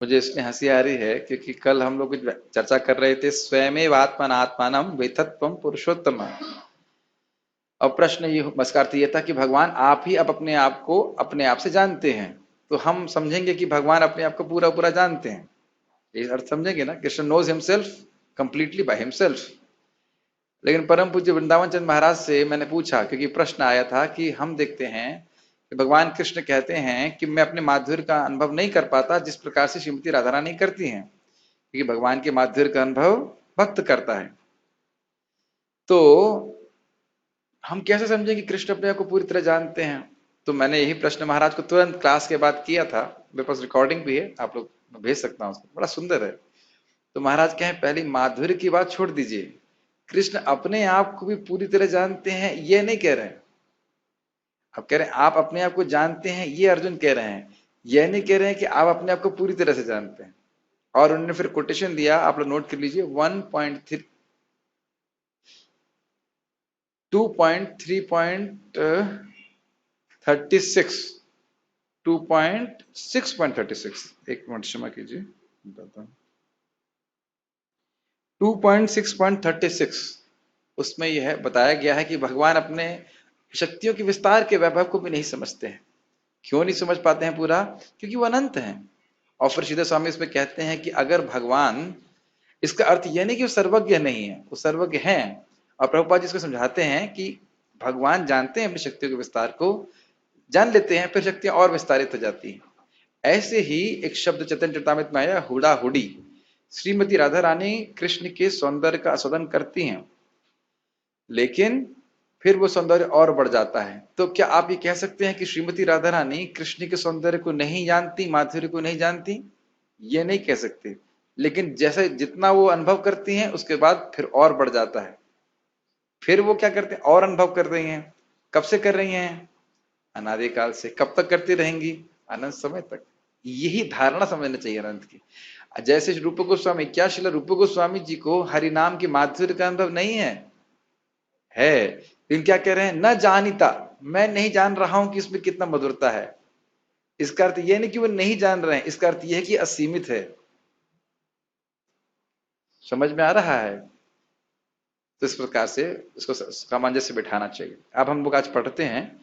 मुझे इसलिए हंसी आ रही है क्योंकि कल हम लोग कुछ चर्चा कर रहे थे, स्वयमेव आत्मन आत्मानम वेत्थत्वम पुरुषोत्तम। और प्रश्न ये, इसका अर्थ ये था कि भगवान आप ही अब अपने आप को अपने आप से जानते हैं। तो हम समझेंगे कि भगवान अपने आप को पूरा पूरा जानते हैं, ये अर्थ समझेंगे ना। Krishna knows himself completely by himself. लेकिन परम पूज्य वृंदावन चंद महाराज से मैंने पूछा, क्योंकि प्रश्न आया था कि हम देखते हैं कि भगवान कृष्ण कहते हैं कि मैं अपने माधुर्य का अनुभव नहीं कर पाता जिस प्रकार से श्रीमती राधा रानी करती हैं, क्योंकि भगवान के माधुर्य का अनुभव भक्त करता है। तो हम कैसे समझें कि कृष्ण अपने आप को पूरी तरह जानते हैं? तो मैंने यही प्रश्न महाराज को तुरंत क्लास के बाद किया था। मेरे पास रिकॉर्डिंग भी है, आप लोग, मैं भेज सकता हूँ उसको, बड़ा सुंदर है। तो महाराज कहें पहली माधुर्य की बात छोड़ दीजिए, कृष्ण अपने आप को भी पूरी तरह जानते हैं ये नहीं कह रहे हैं। आप कह रहे हैं आप अपने आप को जानते हैं, ये अर्जुन कह रहे हैं। यह नहीं कह रहे हैं कि आप अपने आप को पूरी तरह से जानते हैं। और उन्होंने फिर कोटेशन दिया, आप लोग नोट कर लीजिए, 1.3 2.3.36 2.6.36, एक मिनट क्षमा कीजिए, बताता हूं। 2.6.36 उसमें यह बताया गया है कि भगवान अपने शक्तियों के विस्तार के वैभव को भी नहीं समझते हैं। क्यों नहीं समझ पाते हैं पूरा? क्योंकि वो अनंत हैं। और फिर सीधे स्वामी इसमें कहते हैं कि अगर भगवान, इसका अर्थ यह नहीं कि वो सर्वज्ञ नहीं है, वो सर्वज्ञ हैं। और प्रभुपाद जी इसको समझाते हैं कि भगवान जानते हैं अपनी शक्तियों के विस्तार को, जान लेते हैं, फिर शक्तियां और विस्तारित हो जाती हैं। ऐसे ही एक शब्द चैतन्य चरितामृत में आया, हुडा हुडी। श्रीमती राधा रानी कृष्ण के सौंदर्य का आस्वादन करती हैं, लेकिन फिर वो सौंदर्य और बढ़ जाता है। तो क्या आप ये कह सकते हैं कि श्रीमती राधा रानी कृष्ण के सौंदर्य को नहीं जानती, माधुर्य को नहीं जानती? ये नहीं कह सकते। लेकिन जैसे जितना वो अनुभव करती हैं उसके बाद फिर और बढ़ जाता है। फिर वो क्या करते हैं, और अनुभव कर रही हैं। कब से कर रही हैं? अनादिकाल से। कब तक करती रहेंगी? अनंत समय तक। यही धारणा समझना चाहिए अनंत की। जैसे रूप गोस्वामी, क्या शिला रूप गोस्वामी जी को हरिनाम की माधुर्य का अनुभव नहीं है? है। लेकिन क्या कह रहे हैं, न जानिता, मैं नहीं जान रहा हूं कि इसमें कितना मधुरता है। इसका अर्थ यह नहीं कि वो नहीं जान रहे हैं, इसका अर्थ यह है कि असीमित है। समझ में आ रहा है? तो इस प्रकार से इसको सामंजस्य बिठाना चाहिए। अब हम लोग आज पढ़ते हैं,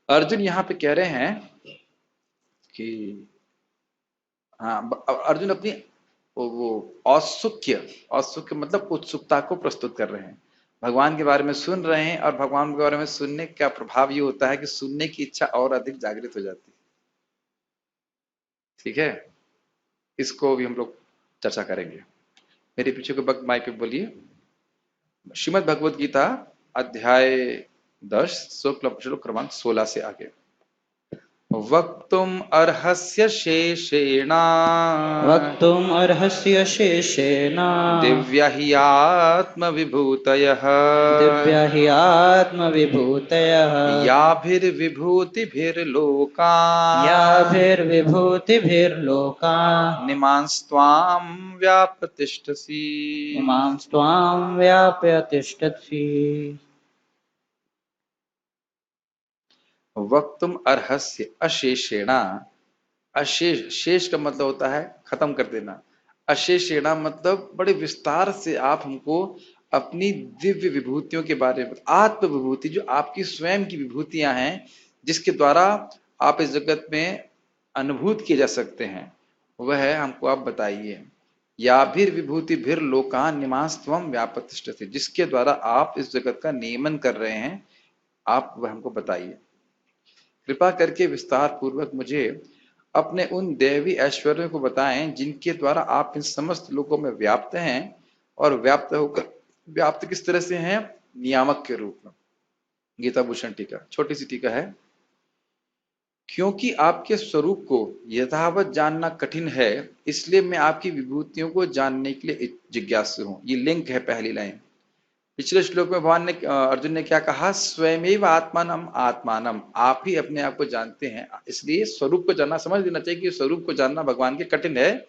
अर्जुन यहाँ पे कह रहे हैं कि हाँ, अर्जुन अपनी वो औत्सुक्य, औत्सुक्य मतलब उत्सुकता को प्रस्तुत कर रहे हैं। भगवान के बारे में सुन रहे हैं, और भगवान के बारे में सुनने का प्रभाव ये होता है कि सुनने की इच्छा और अधिक जागृत हो जाती है। ठीक है, इसको भी हम लोग चर्चा करेंगे। मेरे पीछे को बक माइक पे बोलिए। श्रीमद् भगवद गीता अध्याय 10 श्लोक क्रमांक 16 से आगे। वक्तुम अर्हस्य शेषेण, वक्तुम अर्हस्य शेषेण दिव्या हि आत्मविभूतयः, दिव्या हि आत्मविभूतयः, याभिर्विभूतिभिर्लोकान् याभिर्विभूतिभिर्लोकान् निमांस्त्वां व्याप्रतिष्ठसि। इमांस्त्वां व्याप्य तिष्ठसि। वक्तुम अर्हस्य अशेषेणा, अशेष, शेष का मतलब होता है खत्म कर देना। अशेषेणा मतलब बड़े विस्तार से आप हमको अपनी दिव्य विभूतियों के बारे में, आत्म विभूति जो आपकी स्वयं की विभूतियां हैं, जिसके द्वारा आप इस जगत में अनुभूत किए जा सकते हैं, वह हमको आप बताइए। या फिर विभूति भीर लोकान निमास्तवम व्यापतिष्ठति, जिसके द्वारा आप इस जगत का नियमन कर रहे हैं, आप वह हमको बताइए। कृपा करके विस्तार पूर्वक मुझे अपने उन देवी ऐश्वर्यों को बताएं जिनके द्वारा आप इन समस्त लोकों में व्याप्त हैं, और व्याप्त होकर व्याप्त किस तरह से हैं? नियामक के रूप में। गीता भूषण टीका, छोटी सी टीका है। क्योंकि आपके स्वरूप को यथावत जानना कठिन है, इसलिए मैं आपकी विभूतियों को जानने के लिए जिज्ञासु हूं। ये लिंक है पहली लाइन। पिछले श्लोक में भगवान ने, अर्जुन ने क्या कहा? स्वयमेव आत्मानम आत्मानम, आप ही अपने आप को जानते हैं। इसलिए स्वरूप को जानना, समझ लेना चाहिए कि स्वरूप को जानना भगवान के कठिन है।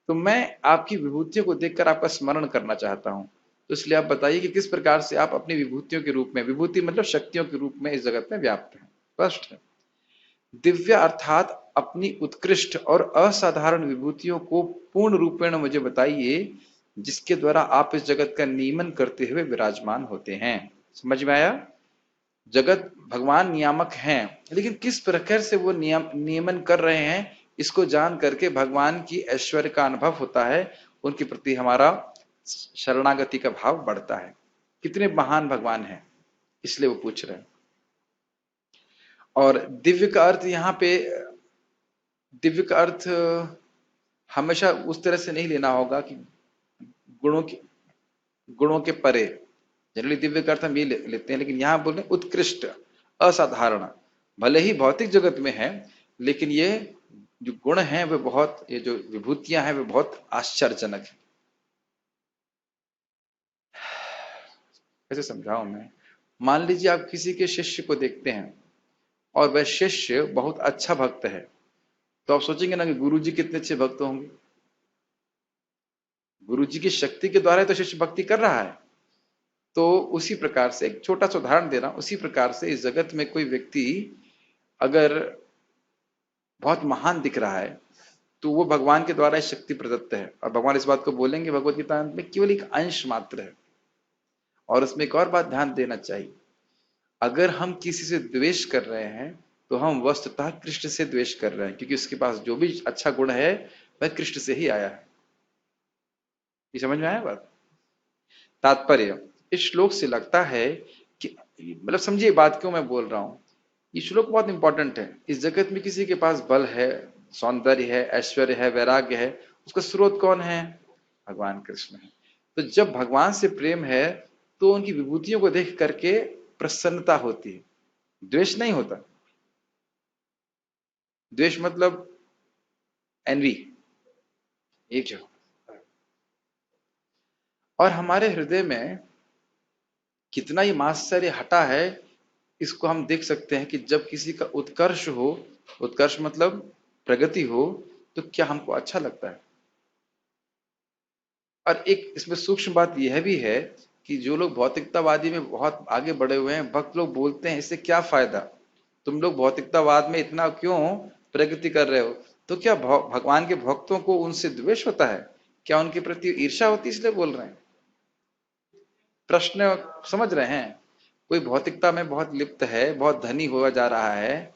तो मैं आपकी विभूतियों को देखकर आपका स्मरण करना चाहता हूं। तो इसलिए आप बताइए कि किस प्रकार से आप अपनी विभूतियों के रूप में, विभूति मतलब शक्तियों के रूप में इस जगत में व्याप्त हैं। स्पष्ट है। दिव्य अर्थात अपनी उत्कृष्ट और असाधारण विभूतियों को पूर्ण रूपेण मुझे बताइए, जिसके द्वारा आप इस जगत का नियमन करते हुए विराजमान होते हैं। समझ में आया? जगत भगवान नियामक हैं, लेकिन किस प्रकार से वो नियमन कर रहे हैं, इसको जान करके भगवान की ऐश्वर्य का अनुभव होता है, उनके प्रति हमारा शरणागति का भाव बढ़ता है। कितने महान भगवान हैं, इसलिए वो पूछ रहे हैं। और दिव्य का अर्थ यहाँ पे, दिव्य का अर्थ हमेशा उस तरह से नहीं लेना होगा कि गुणों की, गुणों के परे। जनरली दिव्य का अर्थ हम ये लेते हैं, लेकिन यहां बोल रहे उत्कृष्ट, असाधारण। भले ही भौतिक जगत में है, लेकिन ये जो गुण हैं वे बहुत, ये जो विभूतियां हैं वे बहुत आश्चर्यजनक है। कैसे समझाऊं मैं? मान लीजिए आप किसी के शिष्य को देखते हैं और वह शिष्य बहुत अच्छा भक्त है, तो आप सोचेंगे ना कि गुरु जी कितने अच्छे भक्त होंगे। गुरु जी की शक्ति के द्वारा तो शिष्य भक्ति कर रहा है। तो उसी प्रकार से एक छोटा सा उदाहरण दे रहा हूं, उसी प्रकार से इस जगत में कोई व्यक्ति अगर बहुत महान दिख रहा है, तो वो भगवान के द्वारा शक्ति प्रदत्त है। और भगवान इस बात को बोलेंगे भगवत गीता में, केवल एक अंश मात्र है। और उसमें एक और बात ध्यान देना चाहिए, अगर हम किसी से द्वेष कर रहे हैं तो हम वस्तुतः कृष्ण से द्वेष कर रहे हैं, क्योंकि उसके पास जो भी अच्छा गुण है वह कृष्ण से ही आया है। ये समझ में आया बात? तात्पर्य, इस श्लोक से लगता है कि, मतलब समझिए बात क्यों मैं बोल रहा हूं। ये श्लोक बहुत इंपॉर्टेंट है। इस जगत में किसी के पास बल है, सौंदर्य है, ऐश्वर्य है, वैराग्य है, उसका स्रोत कौन है? भगवान कृष्ण है। तो जब भगवान से प्रेम है तो उनकी विभूतियों को देख करके प्रसन्नता होती है, द्वेष नहीं होता। द्वेष मतलब एनवी, एक जो। और हमारे हृदय में कितना ही मात्सर्य हटा है, इसको हम देख सकते हैं कि जब किसी का उत्कर्ष हो, उत्कर्ष मतलब प्रगति हो, तो क्या हमको अच्छा लगता है। और एक इसमें सूक्ष्म बात यह भी है कि जो लोग भौतिकतावादी में बहुत आगे बढ़े हुए हैं, भक्त लोग बोलते हैं इससे क्या फायदा, तुम लोग भौतिकतावाद में इतना क्यों प्रगति कर रहे हो? तो क्या भगवान के भक्तों को उनसे द्वेष होता है? क्या उनके प्रति ईर्ष्या होती है इसलिए बोल रहे हैं? प्रश्न समझ रहे हैं? कोई भौतिकता में बहुत लिप्त है, बहुत धनी हुआ जा रहा है,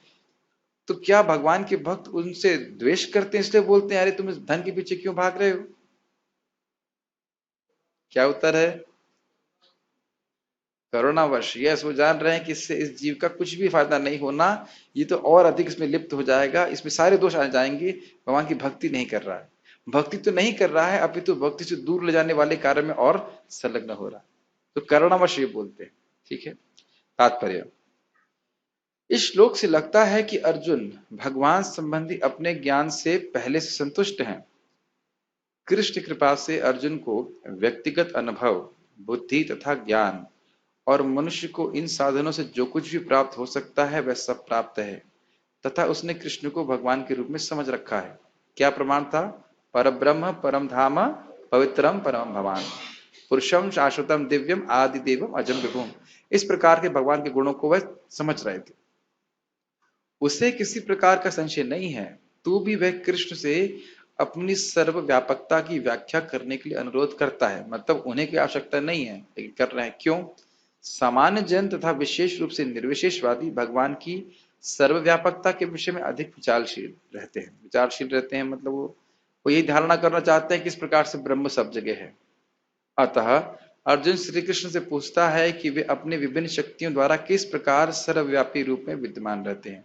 तो क्या भगवान के भक्त उनसे द्वेष करते हैं इसलिए बोलते हैं अरे तुम इस धन के पीछे क्यों भाग रहे हो? क्या उत्तर है? करुणावश। यस, वो जान रहे हैं कि इससे इस जीव का कुछ भी फायदा नहीं होना, ये तो और अधिक इसमें लिप्त हो जाएगा, इसमें सारे दोष आ जाएंगे, भगवान की भक्ति नहीं कर रहा है। भक्ति तो नहीं कर रहा है, अपितु भक्ति से दूर ले जाने वाले कार्य में और संलग्न हो रहा है। तो करुणावश ये बोलते हैं। ठीक है। तात्पर्य, इस श्लोक से लगता है कि अर्जुन भगवान संबंधी अपने ज्ञान से पहले से संतुष्ट हैं। कृष्ण कृपा से अर्जुन को व्यक्तिगत अनुभव, बुद्धि तथा ज्ञान और मनुष्य को इन साधनों से जो कुछ भी प्राप्त हो सकता है वह सब प्राप्त है, तथा उसने कृष्ण को भगवान के रूप में समझ रखा है। क्या प्रमाण था? परब्रह्म परम धाम पवित्रम परम भवान पुरुषम शाश्वतम दिव्यम आदि देवम अजम विभुम। इस प्रकार के भगवान के गुणों को वह समझ रहे थे। उसे किसी प्रकार का संशय नहीं है, तो भी वह कृष्ण से अपनी सर्वव्यापकता की व्याख्या करने के लिए अनुरोध करता है। मतलब उन्हें की आवश्यकता नहीं है, लेकिन कर रहे हैं। क्यों? सामान्य जन तथा विशेष रूप से निर्विशेषवादी भगवान की सर्वव्यापकता के विषय में अधिक विचारशील रहते हैं। विचारशील रहते हैं मतलब वो यही धारणा करना चाहते हैं कि इस प्रकार से ब्रह्म सब जगह है। अतः अर्जुन श्री कृष्ण से पूछता है कि वे अपने विभिन्न शक्तियों द्वारा किस प्रकार सर्वव्यापी रूप में विद्यमान रहते हैं।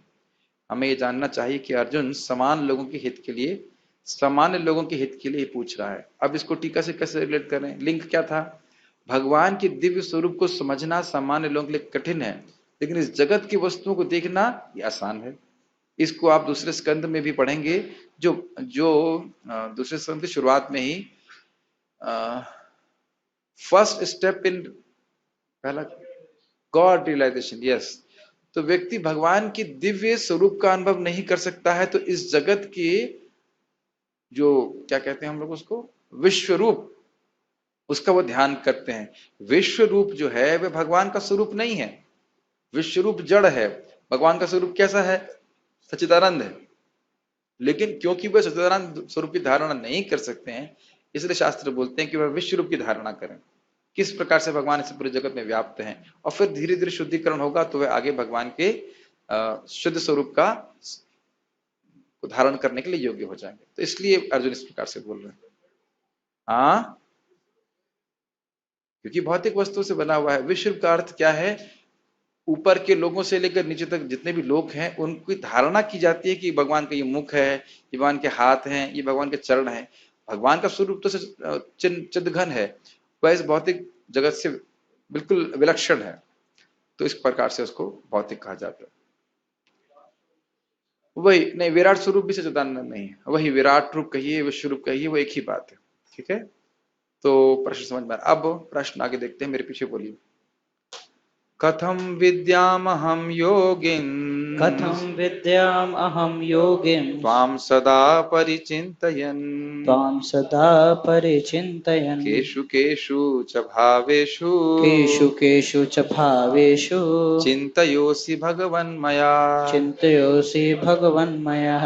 हमें यह जानना चाहिए कि अर्जुन समान लोगों के हित के लिए, सामान्य लोगों के हित के लिए पूछ रहा है। अब इसको टीका से कैसे रिलेट करें? लिंक क्या था? भगवान के दिव्य स्वरूप को समझना सामान्य लोगों के लिए कठिन है, लेकिन इस जगत की वस्तुओं को देखना ये आसान है। इसको आप दूसरे स्कंद में भी पढ़ेंगे, जो जो दूसरे स्कंद की शुरुआत में ही फर्स्ट स्टेप इन, पहला गॉड रियलाइजेशन। यस, तो व्यक्ति भगवान की दिव्य स्वरूप का अनुभव नहीं कर सकता है, तो इस जगत की जो क्या कहते हैं हम लोग उसको, विश्व रूप, उसका वो ध्यान करते हैं। विश्व रूप जो है वह भगवान का स्वरूप नहीं है। विश्व रूप जड़ है, भगवान का स्वरूप कैसा है? सच्चिदानंद है, लेकिन क्योंकि वह सच्चिदानंद स्वरूप की धारणा नहीं कर सकते हैं, इसलिए शास्त्र बोलते हैं कि वह विश्व रूप की धारणा करें। किस प्रकार से भगवान इस पूरे जगत में व्याप्त हैं, और फिर धीरे धीरे शुद्धिकरण होगा तो वह आगे भगवान के शुद्ध स्वरूप का धारण करने के लिए योग्य हो जाएंगे। तो इसलिए अर्जुन इस प्रकार से बोल रहे हैं। हाँ, क्योंकि भौतिक वस्तु से बना हुआ है। विश्व का अर्थ क्या है? ऊपर के लोगों से लेकर नीचे तक जितने भी लोग हैं उनकी धारणा की जाती है कि भगवान का ये मुख है, ये भगवान के हाथ हैं, ये भगवान के चरण हैं। भगवान का स्वरूप तो चिदघन है, वह इस भौतिक जगत से बिल्कुल विलक्षण है, तो इस प्रकार से उसको भौतिक कहा जाता है। वही नहीं, विराट स्वरूप भी सच्चिदानंद नहीं है, वही विराट रूप कहिए, विश्व रूप कहिए, वो एक ही बात है। ठीक है, तो प्रश्न समझ में। अब प्रश्न आगे देखते हैं, मेरे पीछे बोलिए। कथम विद्यामहं योगिन्, कथं विद्यामहं योगिं त्वां सदा परिचिन्तयन्, त्वां सदा परिचिन्तयन् केषु केषु च भावेषु, केषु केषु च भावेषु चिन्तयोऽसि भगवन्मया, चिन्तयोऽसि भगवन्मया।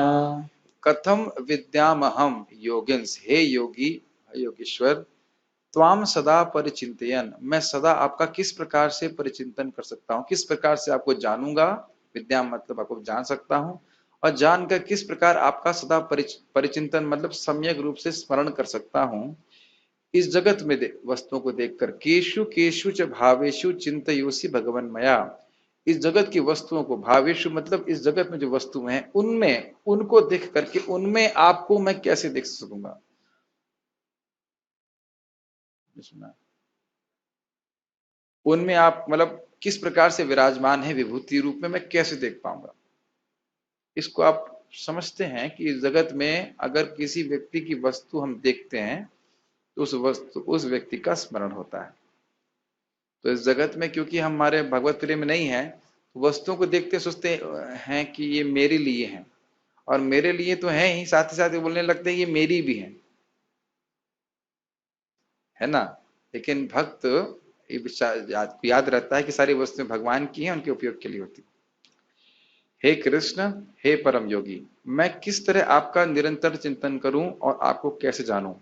कथम विद्यामहं योगिन्स, हे योगी, हे योगीश्वर, त्वाम सदा परिचिंतयन, मैं सदा आपका किस प्रकार से परिचिंतन कर सकता हूँ, किस प्रकार से आपको जानूंगा। विद्या मतलब आपको जान सकता हूँ, और जानकर किस प्रकार आपका सदा परिचिंतन मतलब सम्यक रूप से स्मरण कर सकता हूँ। इस जगत में वस्तुओं को देखकर, केशु केशु च भावेशु चिंतयोसि भगवन मया, इस जगत की वस्तुओं को, भावेशु मतलब इस जगत में जो वस्तु हैं उनमें, उनको देख करके उनमें आपको मैं कैसे देख सकूंगा। उनमें आप मतलब किस प्रकार से विराजमान है विभूति रूप में, मैं कैसे देख पाऊंगा। इसको आप समझते हैं कि इस जगत में अगर किसी व्यक्ति की वस्तु हम देखते हैं तो उस व्यक्ति का स्मरण होता है। तो इस जगत में क्योंकि हमारे भगवत प्रेम नहीं है, तो वस्तुओं को देखते सोचते हैं कि ये मेरे लिए है, और मेरे लिए तो है ही, साथ ही साथ बोलने लगते हैं ये मेरी भी है ना। लेकिन भक्त याद रहता है कि सारी वस्तुएं भगवान की हैं, उनके उपयोग के लिए होती। हे कृष्ण, हे परम योगी, मैं किस तरह आपका निरंतर चिंतन करूं और आपको कैसे जानूं।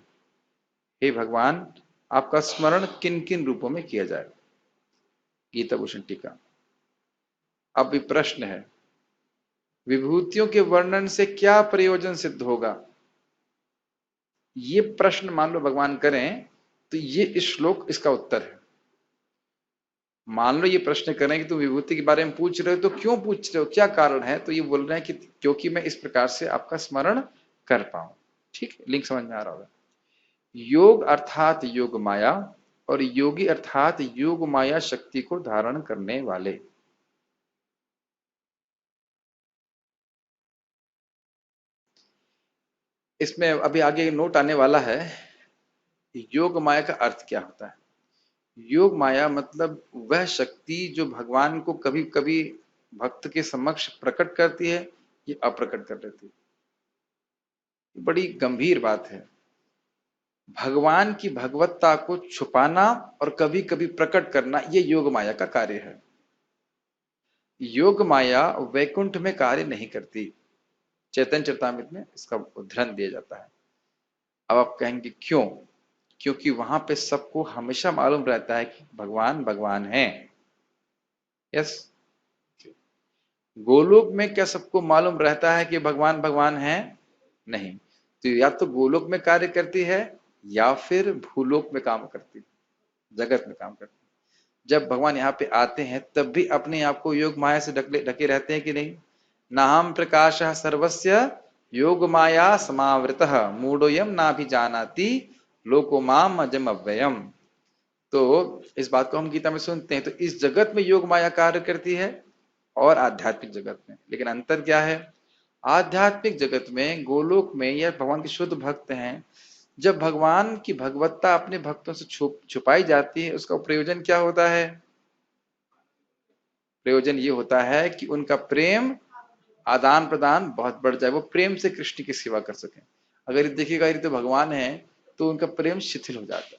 हे भगवान, आपका स्मरण किन किन रूपों में किया जाए। गीता भूषण टीका। अब भी प्रश्न है, विभूतियों के वर्णन से क्या प्रयोजन सिद्ध होगा। ये प्रश्न मान लो भगवान करें तो ये श्लोक इसका उत्तर है। मान लो ये प्रश्न करें कि तुम विभूति के बारे में पूछ रहे हो, तो क्यों पूछ रहे हो, क्या कारण है। तो ये बोल रहे हैं कि क्योंकि मैं इस प्रकार से आपका स्मरण कर पाऊं। ठीक, लिंक समझ में आ रहा होगा। योग अर्थात योग माया, और योगी अर्थात योग माया शक्ति को धारण करने वाले। इसमें अभी आगे नोट आने वाला है, योग माया का अर्थ क्या होता है। योग माया मतलब वह शक्ति जो भगवान को कभी कभी भक्त के समक्ष प्रकट करती है, ये अप्रकट कर देती है। बड़ी गंभीर बात है। भगवान की भगवत्ता को छुपाना और कभी कभी प्रकट करना, ये योग माया का कार्य है। योग माया वैकुंठ में कार्य नहीं करती। चैतन्य चरितामृत में इसका उदाहरण दिया जाता है। अब आप कहेंगे क्यों। क्योंकि वहां पे सबको हमेशा मालूम रहता है कि भगवान भगवान है। यस, गोलोक में क्या सबको मालूम रहता है कि भगवान भगवान है? नहीं। तो या तो गोलोक में कार्य करती है या फिर भूलोक में काम करती है, जगत में काम करती है। जब भगवान यहाँ पे आते हैं तब भी अपने आप को योग माया से ढके रहते हैं कि नहीं। नाहम प्रकाश सर्वस्य योग माया समावृतः मूढ़ोयम ना भी जानाति लोको माम अजम अव्ययम। तो इस बात को हम गीता में सुनते हैं। तो इस जगत में योग माया कार्य करती है और आध्यात्मिक जगत में, लेकिन अंतर क्या है। आध्यात्मिक जगत में, गोलोक में, या भगवान के शुद्ध भक्त हैं, जब भगवान की भगवत्ता अपने भक्तों से छुपाई जाती है, उसका प्रयोजन क्या होता है। प्रयोजन ये होता है कि उनका प्रेम आदान प्रदान बहुत बढ़ जाए, वो प्रेम से कृष्ण की सेवा कर सके। अगर ये देखिएगा ये तो भगवान है, तो उनका प्रेम शिथिल हो जाता है।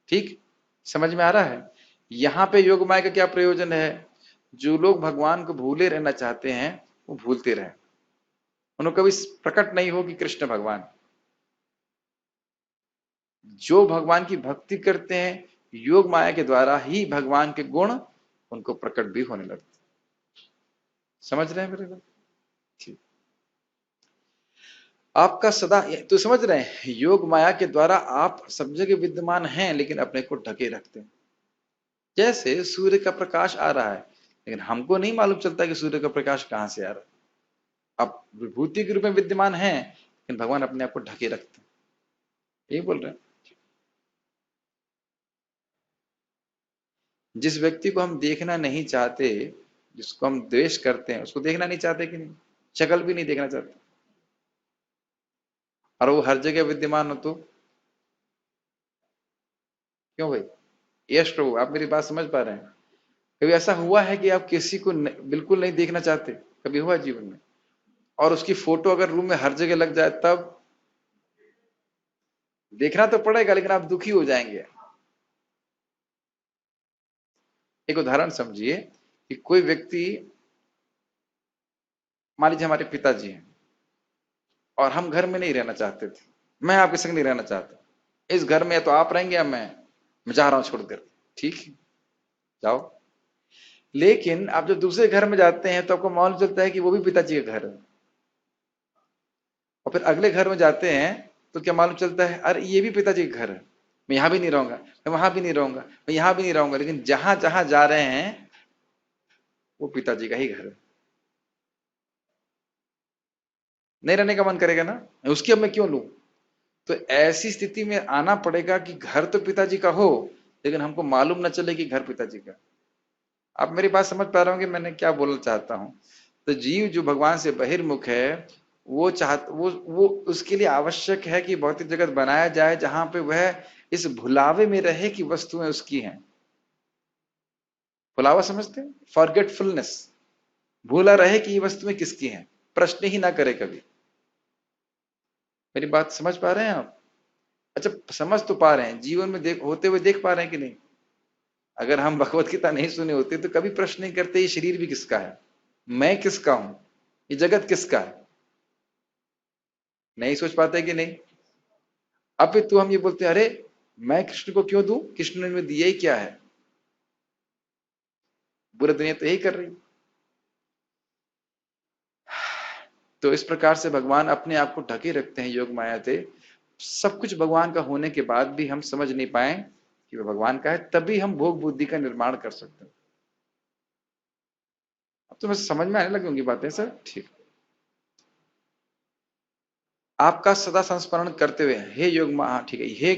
ठीक, समझ में आ रहा है। यहाँ पे योग माया का क्या प्रयोजन है। जो लोग भगवान को भूले रहना चाहते हैं वो भूलते रहे, उनको कभी प्रकट नहीं हो कि कृष्ण भगवान। जो भगवान की भक्ति करते हैं योग माया के द्वारा ही भगवान के गुण उनको प्रकट भी होने लगते। समझ रहे हैं मेरे बात? ठीक। आपका सदा, तो समझ रहे हैं योग माया के द्वारा आप सब जगह विद्यमान हैं लेकिन अपने को ढके रखते हैं। जैसे सूर्य का प्रकाश आ रहा है लेकिन हमको नहीं मालूम चलता कि सूर्य का प्रकाश कहां से आ रहा है। आप विभूति के रूप में विद्यमान हैं लेकिन भगवान अपने आप को ढके रखते हैं। यही बोल रहे हैं। जिस व्यक्ति को हम देखना नहीं चाहते, जिसको हम द्वेष करते हैं, उसको देखना नहीं चाहते कि नहीं, शक्ल भी नहीं देखना चाहते, और वो हर जगह विद्यमान हो तो क्यों भाई? यश प्रभु, आप मेरी बात समझ पा रहे हैं? कभी ऐसा हुआ है कि आप किसी को बिल्कुल नहीं देखना चाहते? कभी हुआ जीवन में? और उसकी फोटो अगर रूम में हर जगह लग जाए तब देखना तो पड़ेगा लेकिन आप दुखी हो जाएंगे। एक उदाहरण समझिए कि कोई व्यक्ति, मान लीजिए हमारे पिताजी हैं और हम घर में नहीं रहना चाहते थे, मैं आपके संग नहीं रहना चाहता, इस घर में या तो आप रहेंगे या मैं जा रहा हूं छोड़कर। ठीक है, जाओ। लेकिन आप जब दूसरे घर में जाते हैं तो आपको मालूम चलता है कि वो भी पिताजी का घर है, और फिर अगले घर में जाते हैं तो क्या मालूम चलता है, अरे ये भी पिताजी का घर है, मैं यहां भी नहीं रहूंगा, मैं वहां भी नहीं रहूंगा, मैं यहां भी नहीं रहूंगा। लेकिन जहां जहां जा रहे हैं वो पिताजी का ही घर है। नहीं रहने का मन करेगा ना, उसकी अब मैं क्यों लूं? तो ऐसी स्थिति में आना पड़ेगा कि घर तो पिताजी का हो लेकिन हमको मालूम ना चले कि घर पिताजी का। आप मेरी बात समझ पा रहे होंगे मैंने क्या बोलना चाहता हूं? तो जीव जो भगवान से बहिर्मुख है वो उसके लिए आवश्यक है कि भौतिक जगत बनाया जाए जहां पे वह इस भुलावे में रहे कि वस्तुएं उसकी हैं। भुलावा समझते हैं? फॉरगेटफुलनेस, भूला रहे कि ये वस्तुएं किसकी हैं, प्रश्न ही ना करे कभी। मेरी बात समझ पा रहे हैं आप? अच्छा, समझ तो पा रहे हैं, जीवन में होते हुए देख पा रहे हैं कि नहीं? अगर हम भगवत गीता नहीं सुने होते तो कभी प्रश्न नहीं करते ये शरीर भी किसका है, मैं किसका हूं, ये जगत किसका है। नहीं सोच पाते कि नहीं? अब तो हम ये बोलते हैं, अरे मैं कृष्ण को क्यों दूं, कृष्ण ने मुझे दिया ही क्या है। पूरी दुनिया तो यही कर रही। तो इस प्रकार से भगवान अपने आप को ढके रखते हैं योग माया से। सब कुछ भगवान का होने के बाद भी हम समझ नहीं पाए कि वह भगवान का है, तभी हम भोग बुद्धि का निर्माण कर सकते हैं। अब तो बस समझ में आने लगी होंगी बातें सर। ठीक। आपका सदा संस्मरण करते हुए, हे योग माया, ठीक है, हे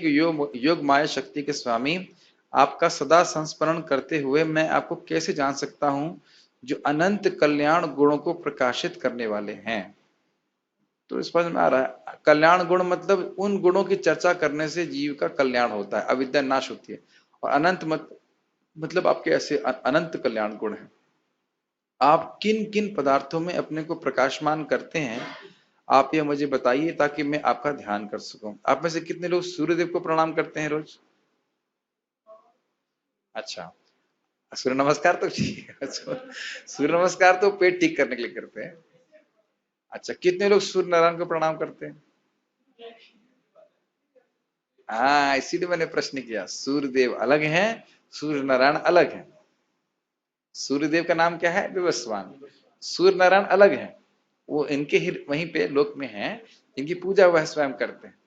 योग माया शक्ति के स्वामी, आपका सदा संस्मरण करते हुए मैं आपको कैसे जान सकता हूं जो अनंत कल्याण गुणों को प्रकाशित करने वाले हैं। तो समझ में आ रहा है, कल्याण गुण मतलब उन गुणों की चर्चा करने से जीव का कल्याण होता है, अविद्या नाश होती है। और अनंत मतलब आपके ऐसे अनंत कल्याण गुण हैं। आप किन किन पदार्थों में अपने को प्रकाशमान करते हैं, आप ये मुझे बताइए ताकि मैं आपका ध्यान कर सकूं। आप में से कितने लोग सूर्यदेव को प्रणाम करते हैं रोज? अच्छा, सूर्य नमस्कार तो ठीक है। सूर्य नमस्कार तो पेट ठीक करने के लिए करते हैं। अच्छा, कितने लोग सूर्य नारायण को प्रणाम करते हैं? हाँ, इसीलिए मैंने प्रश्न किया। सूर्यदेव अलग हैं, सूर्य नारायण अलग हैं। सूर्यदेव का नाम क्या है? विवस्वान। सूर्य नारायण अलग हैं, वो इनके ही वहीं पे लोक में हैं, इनकी पूजा वह स्वयं करते हैं।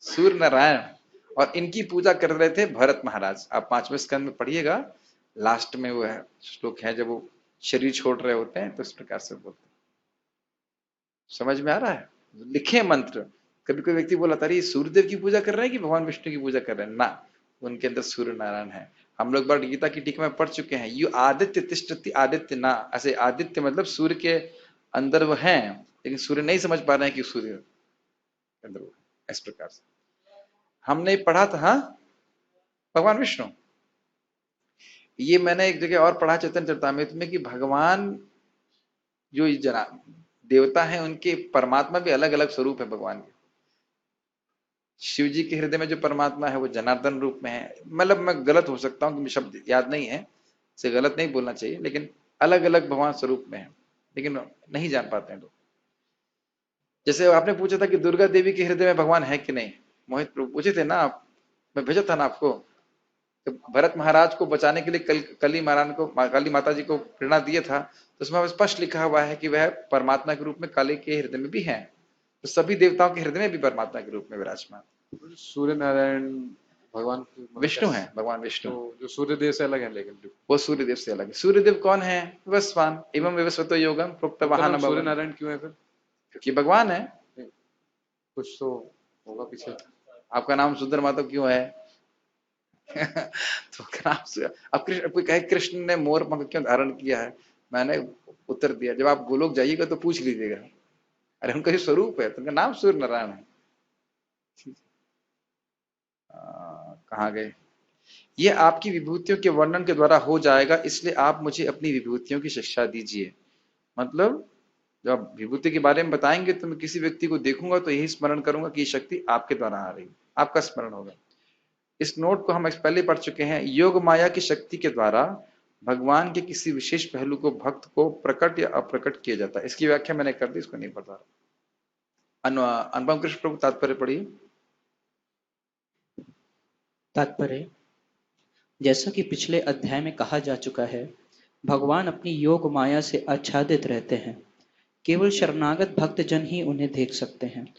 सूर्य नारायण, और इनकी पूजा कर रहे थे भरत महाराज। आप 5वें स्कंद में पढ़िएगा, लास्ट में वो है श्लोक है जब वो शरीर छोड़ रहे होते हैं तो इस प्रकार से बोलते हैं। समझ में आ रहा है? लिखे मंत्र। कभी कोई व्यक्ति बोला था ये सूर्यदेव की पूजा कर रहे हैं कि भगवान विष्णु की पूजा कर रहे हैं, ना, उनके अंदर सूर्य नारायण है। हम लोग बार गीता की टीका में पढ़ चुके हैं, यू आदित्य तिष्ठति आदित्य ना, ऐसे आदित्य मतलब सूर्य के अंदर वो हैं लेकिन सूर्य नहीं समझ पा रहे हैं कि सूर्य के अंदर वो, इस प्रकार से हमने पढ़ा था। हाँ, भगवान विष्णु, ये मैंने एक जगह और पढ़ा चैतन्य चरितामृत में कि भगवान जो जना देवता हैं उनके परमात्मा भी अलग अलग स्वरूप है भगवान के। शिव जी के हृदय में जो परमात्मा है वो जनार्दन रूप में है। मतलब मैं गलत हो सकता हूँ, शब्द याद नहीं है, से गलत नहीं बोलना चाहिए, लेकिन अलग अलग भगवान स्वरूप में है, लेकिन नहीं जान पाते हैं लोग। जैसे आपने पूछा था कि दुर्गा देवी के हृदय में भगवान है कि नहीं, मोहित प्रभु पूछे थे ना आप, मैं भेजा था ना आपको। तो भरत महाराज को बचाने के लिए कली महाराज को, काली माता जी को प्रेरणा दिया था, तो उसमें स्पष्ट लिखा हुआ है कि वह परमात्मा के रूप में काली के हृदय में भी है। तो सभी देवताओं के हृदय में भी परमात्मा के रूप में विराजमान। सूर्य नारायण भगवान की विष्णु है, भगवान विष्णु। तो जो सूर्य देव से अलग है, लेकिन वो सूर्यदेव से अलग है। सूर्यदेव कौन है? विवस्वान एवं विवस्वतो योगम प्रोक्त वाहन। सूर्य नारायण क्यों है फिर? क्योंकि भगवान है। कुछ तो होगा पीछे। आपका नाम सुंदर माधव क्यों है? तो नाम से अब कृष्ण, कोई कहे कृष्ण ने मोर पंख क्यों धारण किया है, मैंने उत्तर दिया जब आप गोलोक जाइएगा तो पूछ लीजिएगा। अरे उनका जो स्वरूप है, तो उनका नाम सूर्य नारायण है। कहाँ गए? ये आपकी विभूतियों के वर्णन के द्वारा हो जाएगा, इसलिए आप मुझे अपनी विभूतियों की शिक्षा दीजिए। मतलब जब आप विभूति के बारे में बताएंगे तो मैं किसी व्यक्ति को देखूंगा तो यही स्मरण करूंगा कि ये शक्ति आपके द्वारा आ रही, आपका स्मरण होगा। इस नोट को हम पहले पढ़ चुके हैं। योग माया की शक्ति के द्वारा भगवान के किसी विशेष पहलू को भक्त को प्रकट या अप्रकट किया जाता है। इसकी व्याख्या मैंने कर दी, इसको नहीं पढ़ रहा। अनुपम कृष्ण प्रभु तात्पर्य पढ़िए। तात्पर्य, जैसा कि पिछले अध्याय में कहा जा चुका है, भगवान अपनी योग माया से आच्छादित रहते हैं। केवल शरणागत भक्तजन ही उन्हें देख सकते हैं।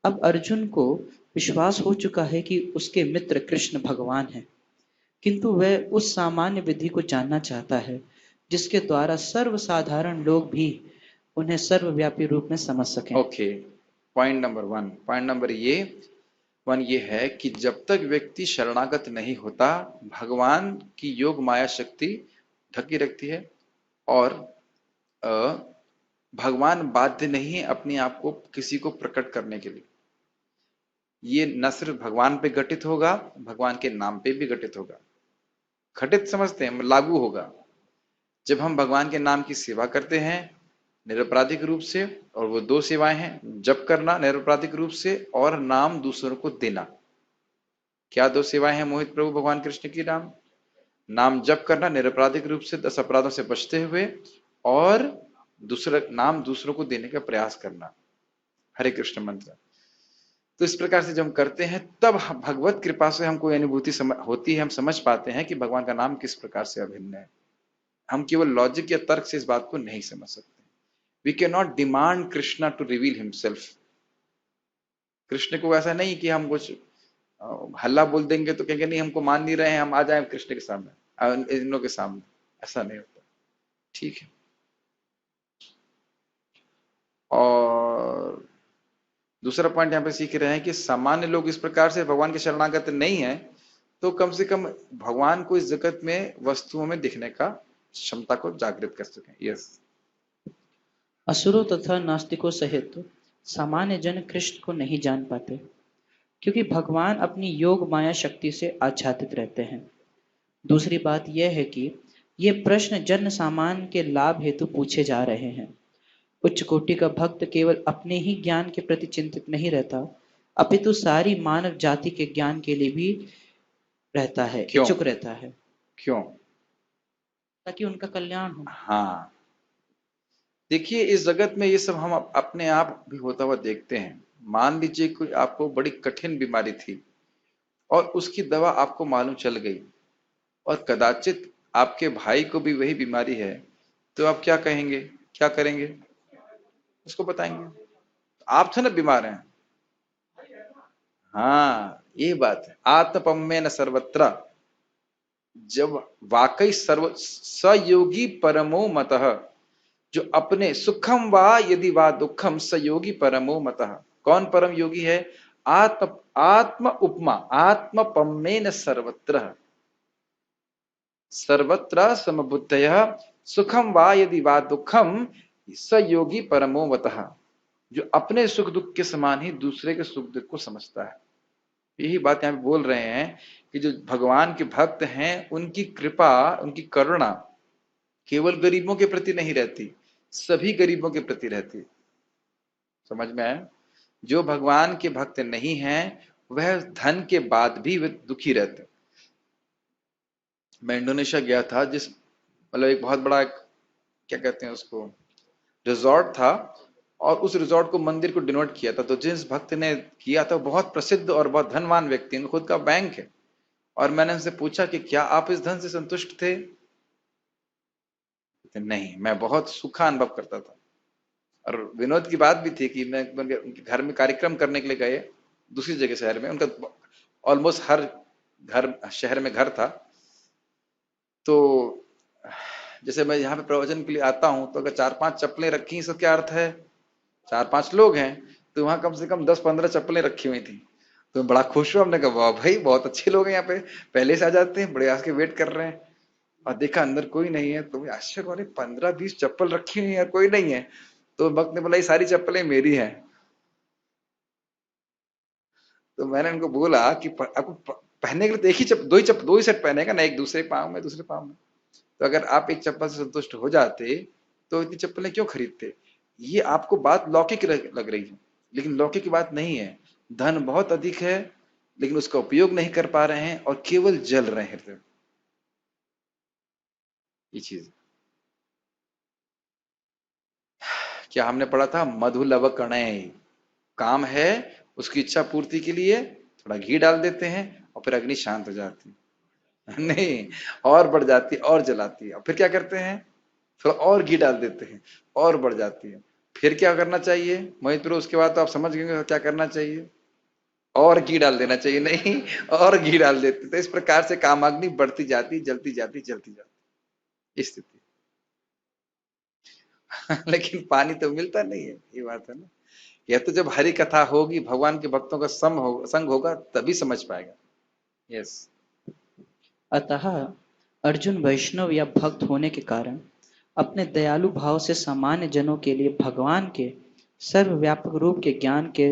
अब अर्जुन को विश्वास हो चुका है कि उसके मित्र कृष्ण भगवान हैं, किंतु वह उस सामान्य विधि को जानना चाहता है जिसके द्वारा सर्वसाधारण लोग भी उन्हें सर्वव्यापी रूप में समझ सकें। Okay, point number 1। Point number one ये है कि जब तक व्यक्ति शरणागत नहीं होता, भगवान की योग माया शक्ति ढकी रखती है और भगवान बाध्य नहीं है अपने आप को किसी को प्रकट करने के लिए। ये न सिर्फ भगवान पे घटित होगा, भगवान के नाम पे भी घटित होगा। घटित समझते हैं, लागू होगा जब हम भगवान के नाम की सेवा करते हैं निरपराधिक रूप से, और वो दो सेवाएं हैं, जप करना निरपराधिक रूप से और नाम दूसरों को देना। क्या दो सेवाएं हैं मोहित प्रभु भगवान कृष्ण की? नाम जप करना निरपराधिक रूप से 10 अपराधों से बचते हुए, और दूसरा नाम दूसरों को देने का प्रयास करना, हरे कृष्ण मंत्र। तो इस प्रकार से जब हम करते हैं तब भगवत कृपा से हमको अनुभूति होती है, हम समझ पाते हैं कि भगवान का नाम किस प्रकार से अभिन्न है। हम केवल लॉजिक या तर्क से इस बात को नहीं समझ सकते। We can not demand Krishna to reveal himself. Krishna को ऐसा नहीं कि हम कुछ हल्ला बोल देंगे तो कहेंगे नहीं हमको मान नहीं रहे हैं, हम आ जाए कृष्ण के सामने, इन लोगों के सामने। ऐसा नहीं होता, ठीक है। और दूसरा पॉइंट यहाँ पे सीख रहे हैं कि सामान्य लोग इस प्रकार से भगवान के शरणागत नहीं है, तो कम से कम भगवान को इस जगत में वस्तुओं में दिखने का क्षमता को जागृत कर सकें। यस। असुरों तथा नास्तिकों सहित सामान्य जन कृष्ण को नहीं जान पाते, क्योंकि भगवान अपनी योग माया शक्ति से आच्छादित रहते हैं। दूसरी बात यह है कि ये प्रश्न जन सामान्य के लाभ हेतु पूछे जा रहे हैं। उच्च कोटि का भक्त केवल अपने ही ज्ञान के प्रति चिंतित नहीं रहता, अपितु सारी मानव जाति के ज्ञान के लिए भी रहता है, इच्छुक रहता है। क्यों? ताकि उनका कल्याण हो। हाँ, देखिए इस जगत में ये सब हम अपने आप भी होता हुआ देखते हैं। मान लीजिए कोई आपको बड़ी कठिन बीमारी थी और उसकी दवा आपको मालूम चल गई, और कदाचित आपके भाई को भी वही बीमारी है, तो आप क्या कहेंगे, क्या करेंगे? उसको बताएंगे आप थे ना बीमार हैं। हाँ, ये बात है। आत्मपम्मे न सर्वत्र, जब वाकई सर्व सयोगी परमो मतः, जो अपने सुखम वा यदि वा दुखम सयोगी परमो मतः। कौन परम योगी है? आत्म उपमा आत्मपम्मेन सर्वत्र, सर्वत्र समबुद्धयः सुखम वा यदि वा दुखम सयोगी परमो मतः, जो अपने सुख दुख के समान ही दूसरे के सुख दुख को समझता है। यही बात यहाँ पे बोल रहे हैं कि जो भगवान के भक्त हैं उनकी कृपा, उनकी करुणा केवल गरीबों के प्रति नहीं रहती, सभी गरीबों के प्रति रहती। समझ में आया? जो भगवान के भक्त नहीं हैं वह धन के बाद भी वे दुखी रहते। मैं इंडोनेशिया गया था, जिस मतलब एक बहुत बड़ा क्या कहते हैं उसको, रिजॉर्ट था, और उस रिजॉर्ट को, मंदिर को डिनोट किया था। तो जिस भक्त ने किया था वो बहुत प्रसिद्ध और बहुत धनवान व्यक्ति, उनका खुद का बैंक है। और मैंने उनसे पूछा कि क्या आप इस धन से संतुष्ट थे? कहते, नहीं, मैं बहुत सुखा अनुभव करता था। और विनोद की बात भी थी कि मैं उनके घर में कार्यक्रम करने के लिए गए, दूसरी जगह शहर में, उनका ऑलमोस्ट हर घर शहर में घर था। तो जैसे मैं यहाँ पे प्रवचन के लिए आता हूँ, तो अगर 4-5 चप्पलें रखी, इसका क्या अर्थ है? 4-5 लोग हैं, तो वहां कम से कम 10-15 चप्पलें रखी हुई थी। तो बड़ा खुश हुआ, हमने कहा वाह भाई, बहुत अच्छे लोग हैं यहाँ पे, पहले से आ जाते हैं, बड़े आज के वेट कर रहे हैं। और देखा अंदर कोई नहीं है, तो आश्चर्य वाले 15-20 चप्पल रखी हुई है, कोई नहीं है। तो भक्त ने बोला ये सारी चप्पलें मेरी हैं। तो मैंने उनको बोला कि आपको पहनने के लिए तो एक ही दो ही सेट पहनेगा ना, एक दूसरे पाँव में, दूसरे पाँव में। तो अगर आप एक चप्पल से संतुष्ट हो जाते तो इतनी चप्पलें क्यों खरीदते? ये आपको बात लौकिक लग रही है, लेकिन लौकिक की बात नहीं है। धन बहुत अधिक है, लेकिन उसका उपयोग नहीं कर पा रहे हैं और केवल जल रहे हैं हृदय। ये चीज क्या हमने पढ़ा था? मधु लवकणय, काम है, उसकी इच्छा पूर्ति के लिए थोड़ा घी डाल देते हैं और फिर अग्नि शांत हो जाती है। नहीं, और बढ़ जाती है और जलाती है। और फिर क्या करते हैं? थोड़ा और घी डाल देते हैं और बढ़ जाती है। फिर क्या करना चाहिए मोहित प्रो? उसके बाद तो आप समझ गए क्या करना चाहिए। और घी डाल देना चाहिए। नहीं, और घी डाल देते। तो इस प्रकार से कामाग्नि बढ़ती जाती, जलती जाती, जलती जाती स्थिति। लेकिन पानी तो मिलता नहीं है, ये बात है ना। यह तो जब हरि कथा होगी, भगवान के भक्तों का संग होगा, तभी समझ पाएगा। यस। अतः अर्जुन वैष्णव या भक्त होने के कारण अपने दयालु भाव से सामान्य जनों के लिए भगवान के सर्वव्यापक रूप के ज्ञान के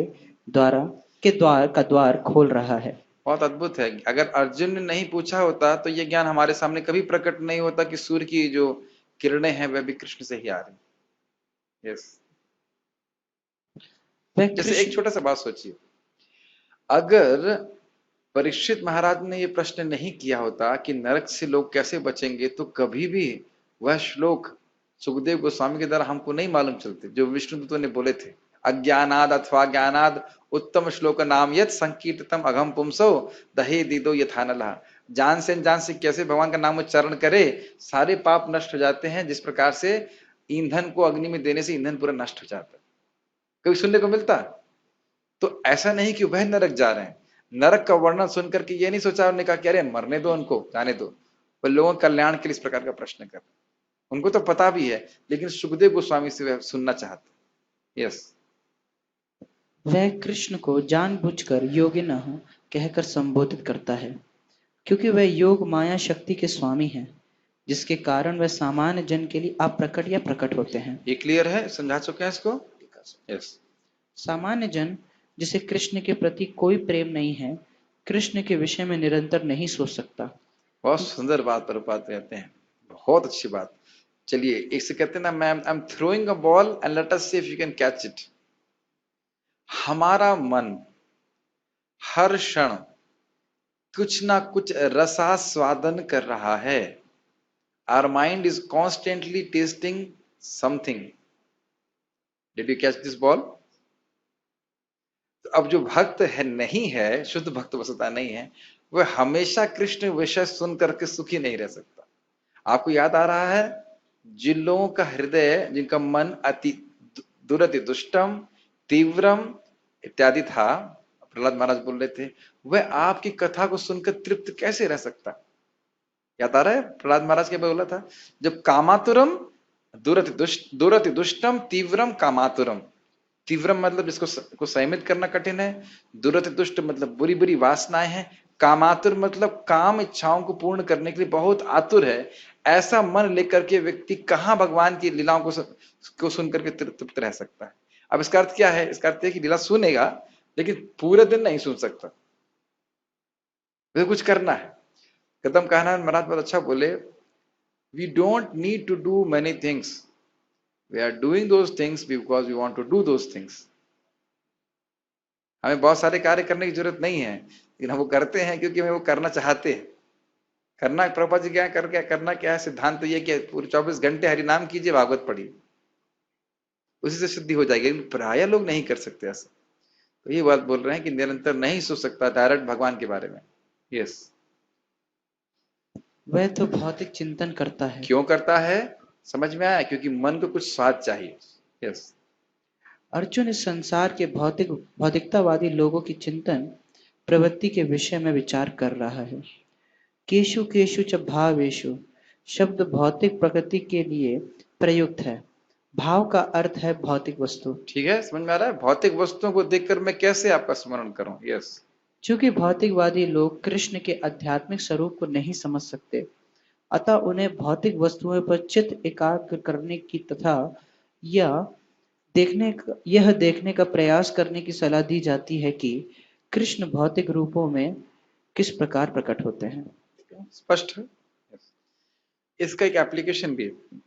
द्वार खोल रहा है। बहुत अद्भुत है। अगर अर्जुन ने नहीं पूछा होता तो यह ज्ञान हमारे सामने कभी प्रकट नहीं होता कि सूर्य की जो किरणें हैं वह भी कृष्ण से ही आ रही। यस। जैसे एक छोटा सा बात सोचिए, अगर परीक्षित महाराज ने यह प्रश्न नहीं किया होता कि नरक से लोग कैसे बचेंगे, तो कभी भी वह श्लोक सुखदेव गोस्वामी के द्वारा हमको नहीं मालूम चलते जो विष्णुदूतों ने बोले थे। अज्ञानाद अथवा ज्ञानाद उत्तम श्लोक नाम यत संकीर्ततम अघम पुंसो दहे दीदो यथानला। जान से अनजान से कैसे भगवान का नाम उच्चारण करे, सारे पाप नष्ट हो जाते हैं, जिस प्रकार से ईंधन को अग्नि में देने से ईंधन पूरा नष्ट हो जाता है। कभी सुनने को मिलता? तो ऐसा नहीं कि वह नरक जा रहे हैं। नरक का वर्णन सुनकर के ये नहीं सोचा उन्होंने कहा कि अरे मरने दो उनको, जाने दो। पर लोगों के कल्याण के लिए इस प्रकार का प्रश्न कर, उनको तो पता भी है, लेकिन सुखदेव गोस्वामी से वह सुनना चाहते। यस। वह कृष्ण को जानबूझकर योगिनः कहकर संबोधित करता है, क्योंकि वह योग माया शक्ति के स्वामी हैं, जिसके कारण वह सामान्य जन के लिए अप्रकट या प्रकट होते हैं। ये क्लियर है? समझा चुके हैं इसको? यस। सामान्य जन जिसे कृष्ण के प्रति कोई प्रेम नहीं है, कृष्ण के विषय में निरंतर नहीं सोच सकता। बहुत सुंदर बात प्रभुपाद कहते हैं, बहुत अच्छी बात। चलिए, एक से कहते हैं ना, ma'am I am throwing a ball and let us see if you can catch it. हमारा मन हर क्षण कुछ ना कुछ रसास्वादन कर रहा है। Our mind is constantly tasting something. Did you catch this ball? तो अब जो भक्त है, नहीं है, शुद्ध भक्त वस्तुतः नहीं है, वह हमेशा कृष्ण विषय सुन करके सुखी नहीं रह सकता। आपको याद आ रहा है, जिन लोगों का हृदय, जिनका मन अति दुरति दुष्टम तीव्रम इत्यादि था, प्रहलाद महाराज बोल रहे थे, वह आपकी कथा को सुनकर तृप्त कैसे रह सकता? याद आ रहा है प्रहलाद महाराज क्या बोला था? जब कामातुरम दुरति दुष्टम तीव्रम कामातुरम। तीव्रम मतलब जिसको संयमित करना कठिन है, दुरति दुष्ट मतलब बुरी बुरी वासनाएं हैं, कामातुर मतलब काम इच्छाओं को पूर्ण करने के लिए बहुत आतुर है। ऐसा मन लेकर के व्यक्ति कहां भगवान की लीलाओं को सुन करके तृप्त रह सकता है? अब इसका अर्थ क्या है? इसका अर्थ है कि लीला सुनेगा, लेकिन पूरे दिन नहीं सुन सकता, कुछ करना है। कदम कहना महाराज बहुत अच्छा बोले, we don't need to do many things, we are doing those things because we want to do those things. हमें बहुत सारे कार्य करने की जरूरत नहीं है, लेकिन हम वो करते हैं क्योंकि हमें वो करना चाहते हैं। करना प्रभुपाद जी क्या करना क्या है? सिद्धांत तो ये कि पूरे 24 घंटे हरि नाम कीजिए, भागवत पढ़िए, उसी से शुद्धि हो जाएगी, लेकिन प्राय लोग नहीं कर सकते ऐसा। तो ये बात बोल रहे हैं कि निरंतर नहीं सोच सकता डायरेक्ट भगवान के बारे में। यस। वह तो भौतिक चिंतन करता है। क्यों करता है? समझ में आया? क्योंकि मन को कुछ स्वाद चाहिए। यस। अर्जुन इस संसार के भौतिकतावादी लोगों की चिंतन प्रवृत्ति के विषय में विचार कर रहा है। केशु केशु च भावेषु शब्द भौतिक प्रकृति के लिए प्रयुक्त है। भाव का अर्थ है भौतिक वस्तु। ठीक है, समझ में आ रहा है? भौतिक वस्तुओं को देखकर मैं कैसे आपका स्मरण करूं? यस। चूंकि भौतिकवादी लोग कृष्ण के आध्यात्मिक स्वरूप को नहीं समझ सकते, अतः उन्हें भौतिक वस्तुओं पर चित्त एकाग्र करने की तथा यह देखने का प्रयास करने की सलाह दी जाती है कि कृष्ण भौतिक रूपों में किस प्रकार प्रकट होते हैं। स्पष्ट है। इसका एक एप्लीकेशन भी है।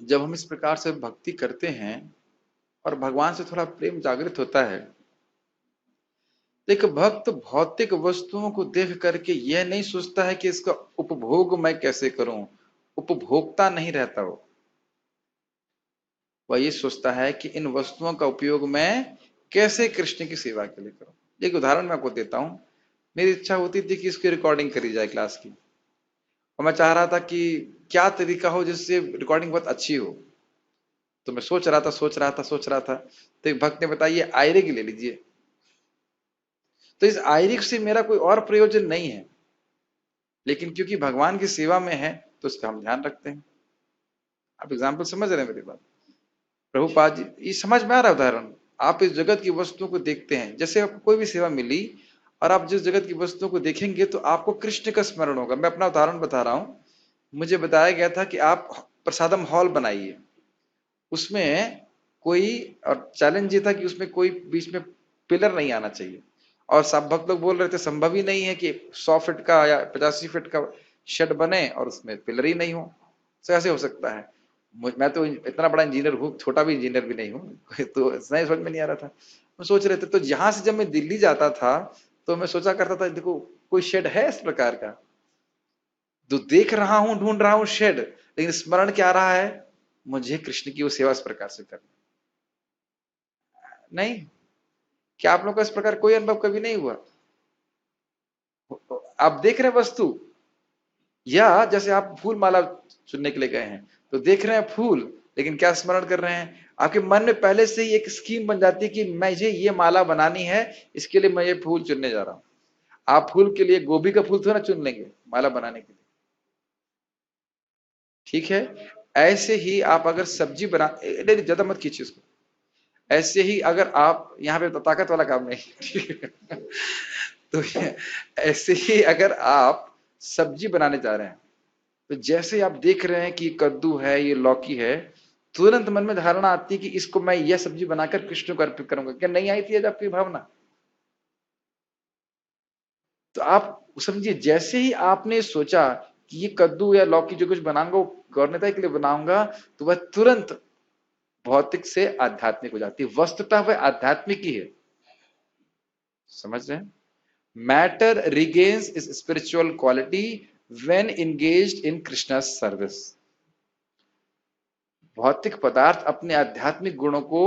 जब हम इस प्रकार से भक्ति करते हैं और भगवान से थोड़ा प्रेम जागृत होता है, एक भक्त भौतिक वस्तुओं को देख करके यह नहीं सोचता है कि इसका उपभोग मैं कैसे करूं, उपभोक्ता नहीं रहता वो। वह ये सोचता है कि इन वस्तुओं का उपयोग मैं कैसे कृष्ण की सेवा के लिए करूं। एक उदाहरण मैं आपको देता हूं। मेरी इच्छा होती थी कि इसकी रिकॉर्डिंग करी जाए क्लास की, और मैं चाह रहा था कि क्या तरीका हो जिससे रिकॉर्डिंग बहुत अच्छी हो। तो मैं सोच रहा था, तो एक भक्त ने बताया ये आयरिक ले लीजिए। तो इस आयरिक से मेरा कोई और प्रयोजन नहीं है, लेकिन क्योंकि भगवान की सेवा में है तो उसका हम ध्यान रखते हैं। आप एग्जाम्पल समझ रहे हैं मेरी बात? प्रभुपाद जी, ये समझ में आ रहा है उदाहरण? आप इस जगत की वस्तुओं को देखते हैं, जैसे आपको कोई भी सेवा मिली और आप जिस जगत की वस्तुओं को देखेंगे तो आपको कृष्ण का स्मरण होगा। मैं अपना उदाहरण बता रहा हूं। मुझे बताया गया था कि आप प्रसादम हॉल बनाइए, उसमें कोई, और चैलेंज ये था कि उसमें कोई बीच में पिलर नहीं आना चाहिए। और सब भक्त लोग बोल रहे थे संभव ही नहीं है कि 100 फीट का या 85 फीट का शेड बने और उसमें पिलर ही नहीं हो। कैसे हो सकता है? मैं तो इतना बड़ा इंजीनियर हूँ, छोटा भी इंजीनियर भी नहीं हूँ, तो नहीं समझ में नहीं आ रहा था। मैं सोच रहे थे, तो यहां से जब मैं दिल्ली जाता था तो मैं सोचा करता था देखो कोई शेड है इस प्रकार का, तो देख रहा हूं, ढूंढ रहा हूं शेड, लेकिन स्मरण क्या आ रहा है? मुझे कृष्ण की वो सेवा इस प्रकार से करनी नहीं। क्या आप लोग का इस प्रकार कोई अनुभव कभी नहीं हुआ? आप देख रहे हैं वस्तु, या जैसे आप फूल माला चुनने के लिए गए हैं तो देख रहे हैं फूल, लेकिन क्या स्मरण कर रहे हैं? आपके मन में पहले से ही एक स्कीम बन जाती है कि मुझे ये माला बनानी है, इसके लिए मैं ये फूल चुनने जा रहा हूं। आप फूल के लिए गोभी का फूल थोड़ा चुन लेंगे माला बनाने के लिए, ठीक है? ऐसे ही आप अगर सब्जी बना, ज्यादा मत खींचिए उसको। ऐसे ही अगर आप, यहाँ पे तो ताकत वाला काम नहीं, ठीक है? तो ऐसे ही अगर आप सब्जी बनाने जा रहे हैं, तो जैसे आप देख रहे हैं कि कद्दू है, ये लौकी है, तुरंत मन में धारणा आती है कि इसको मैं यह सब्जी बनाकर कृष्ण को अर्पित करूंगा। क्या नहीं आई थी आज आपकी भावना? तो आप समझिए, जैसे ही आपने सोचा कि ये कद्दू या लौकी जो कुछ बनाऊंगा वो गौरता के लिए बनाऊंगा, तो वह तुरंत भौतिक से आध्यात्मिक हो जाती है। वस्तुतः वह आध्यात्मिक ही है। समझ रहे हैं? Matter regains is spiritual quality when engaged in Krishna service. भौतिक पदार्थ अपने आध्यात्मिक गुणों को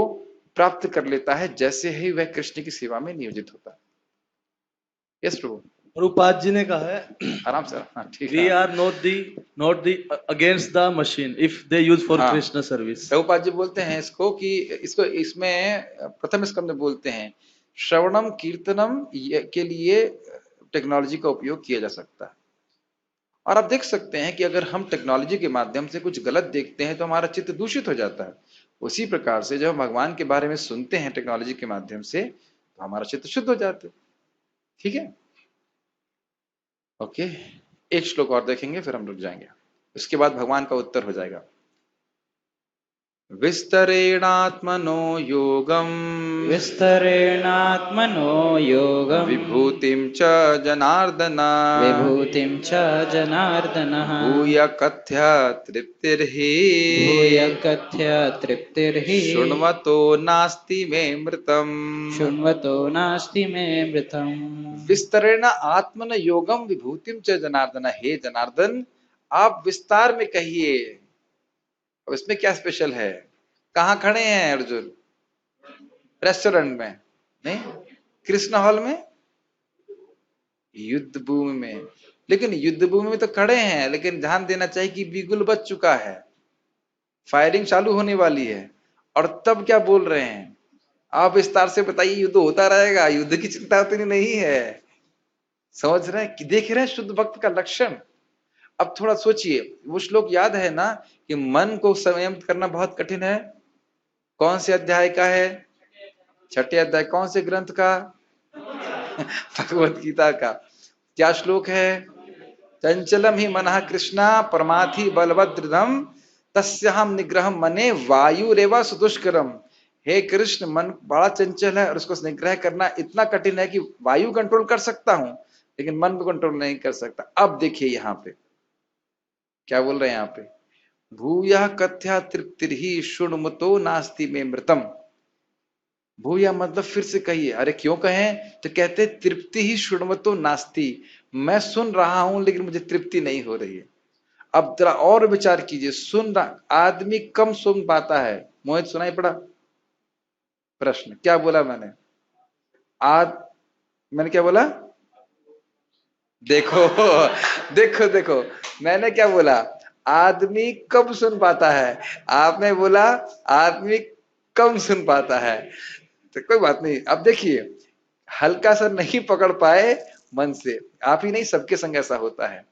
प्राप्त कर लेता है जैसे ही वह कृष्ण की सेवा में नियोजित होता है। यस प्रभु। प्रभुपाद जी ने कहा है, आराम से। हाँ ठीक वी है। Are not the against the machine if they use for हाँ। कृष्ण सर्विस। प्रभुपाद जी बोलते हैं इसको कि इसको इसमें प्रथम स्कंद में बोलते हैं श्रवणम कीर्तनम के लिए टेक्नोलॉजी का उपयोग किया जा सकता है। और आप देख सकते हैं कि अगर हम टेक्नोलॉजी के माध्यम से कुछ गलत देखते हैं तो हमारा चित्त दूषित हो जाता है। उसी प्रकार से जब हम भगवान के बारे में सुनते हैं टेक्नोलॉजी के माध्यम से, तो हमारा चित्त शुद्ध हो जाता है। ठीक है, ओके। एक श्लोक और देखेंगे फिर हम रुक जाएंगे, उसके बाद भगवान का उत्तर हो जाएगा। विस्तरेणात्मनो योगम विभूतिं च जनार्दन भूय कथ्य तृप्तिर्हि शृण्वतो नास्ति मे मृतम्। विस्तरेण आत्मन योगम विभूतिम च जनार्दन। हे जनार्दन, आप विस्तार में कहिए। अब इसमें क्या स्पेशल है? कहाँ खड़े हैं अर्जुन? रेस्टोरेंट में नहीं, कृष्ण हॉल में, युद्ध भूमि में। लेकिन युद्ध भूमि में तो खड़े हैं, लेकिन ध्यान देना चाहिए कि बिगुल बज चुका है, फायरिंग चालू होने वाली है, और तब क्या बोल रहे हैं? आप विस्तार से बताइए, युद्ध होता रहेगा, युद्ध की चिंता उतनी नहीं है। समझ रहे हैं कि देख रहे हैं शुद्ध भक्त का लक्षण। अब थोड़ा सोचिए, वो श्लोक याद है ना कि मन को संयम करना बहुत कठिन है। कौन से अध्याय का है? छठे अध्याय। कौन से ग्रंथ का? भगवत गीता का। क्या श्लोक है? चंचलम ही मनः कृष्णा परमाथि बलवद दृढ़म तस्याहम निग्रहम मने वायुरेवा सुदुष्करम। हे कृष्ण, मन बड़ा चंचल है और उसको निग्रह करना इतना कठिन है कि वायु कंट्रोल कर सकता हूं, लेकिन मन को कंट्रोल नहीं कर सकता। अब देखिए यहां पे क्या बोल रहे हैं, यहां पे भूयः कथ्या तृप्तिर्हि शुण्मतो नास्ति में मृतम। भूया मतलब फिर से कहिए। अरे क्यों कहें? तो कहते तृप्ति ही शुण्मतो नास्ति, मैं सुन रहा हूं लेकिन मुझे तृप्ति नहीं हो रही है। अब जरा और विचार कीजिए, सुन रहा आदमी कम सुन पाता है। मोहित सुनाई पड़ा प्रश्न? क्या बोला मैंने? मैंने क्या बोला? देखो देखो देखो, मैंने क्या बोला? आदमी कम सुन पाता है, आपने बोला आदमी कम सुन पाता है। तो कोई बात नहीं। अब देखिए, हल्का सा नहीं पकड़ पाए मन से, आप ही नहीं सबके संग ऐसा होता है।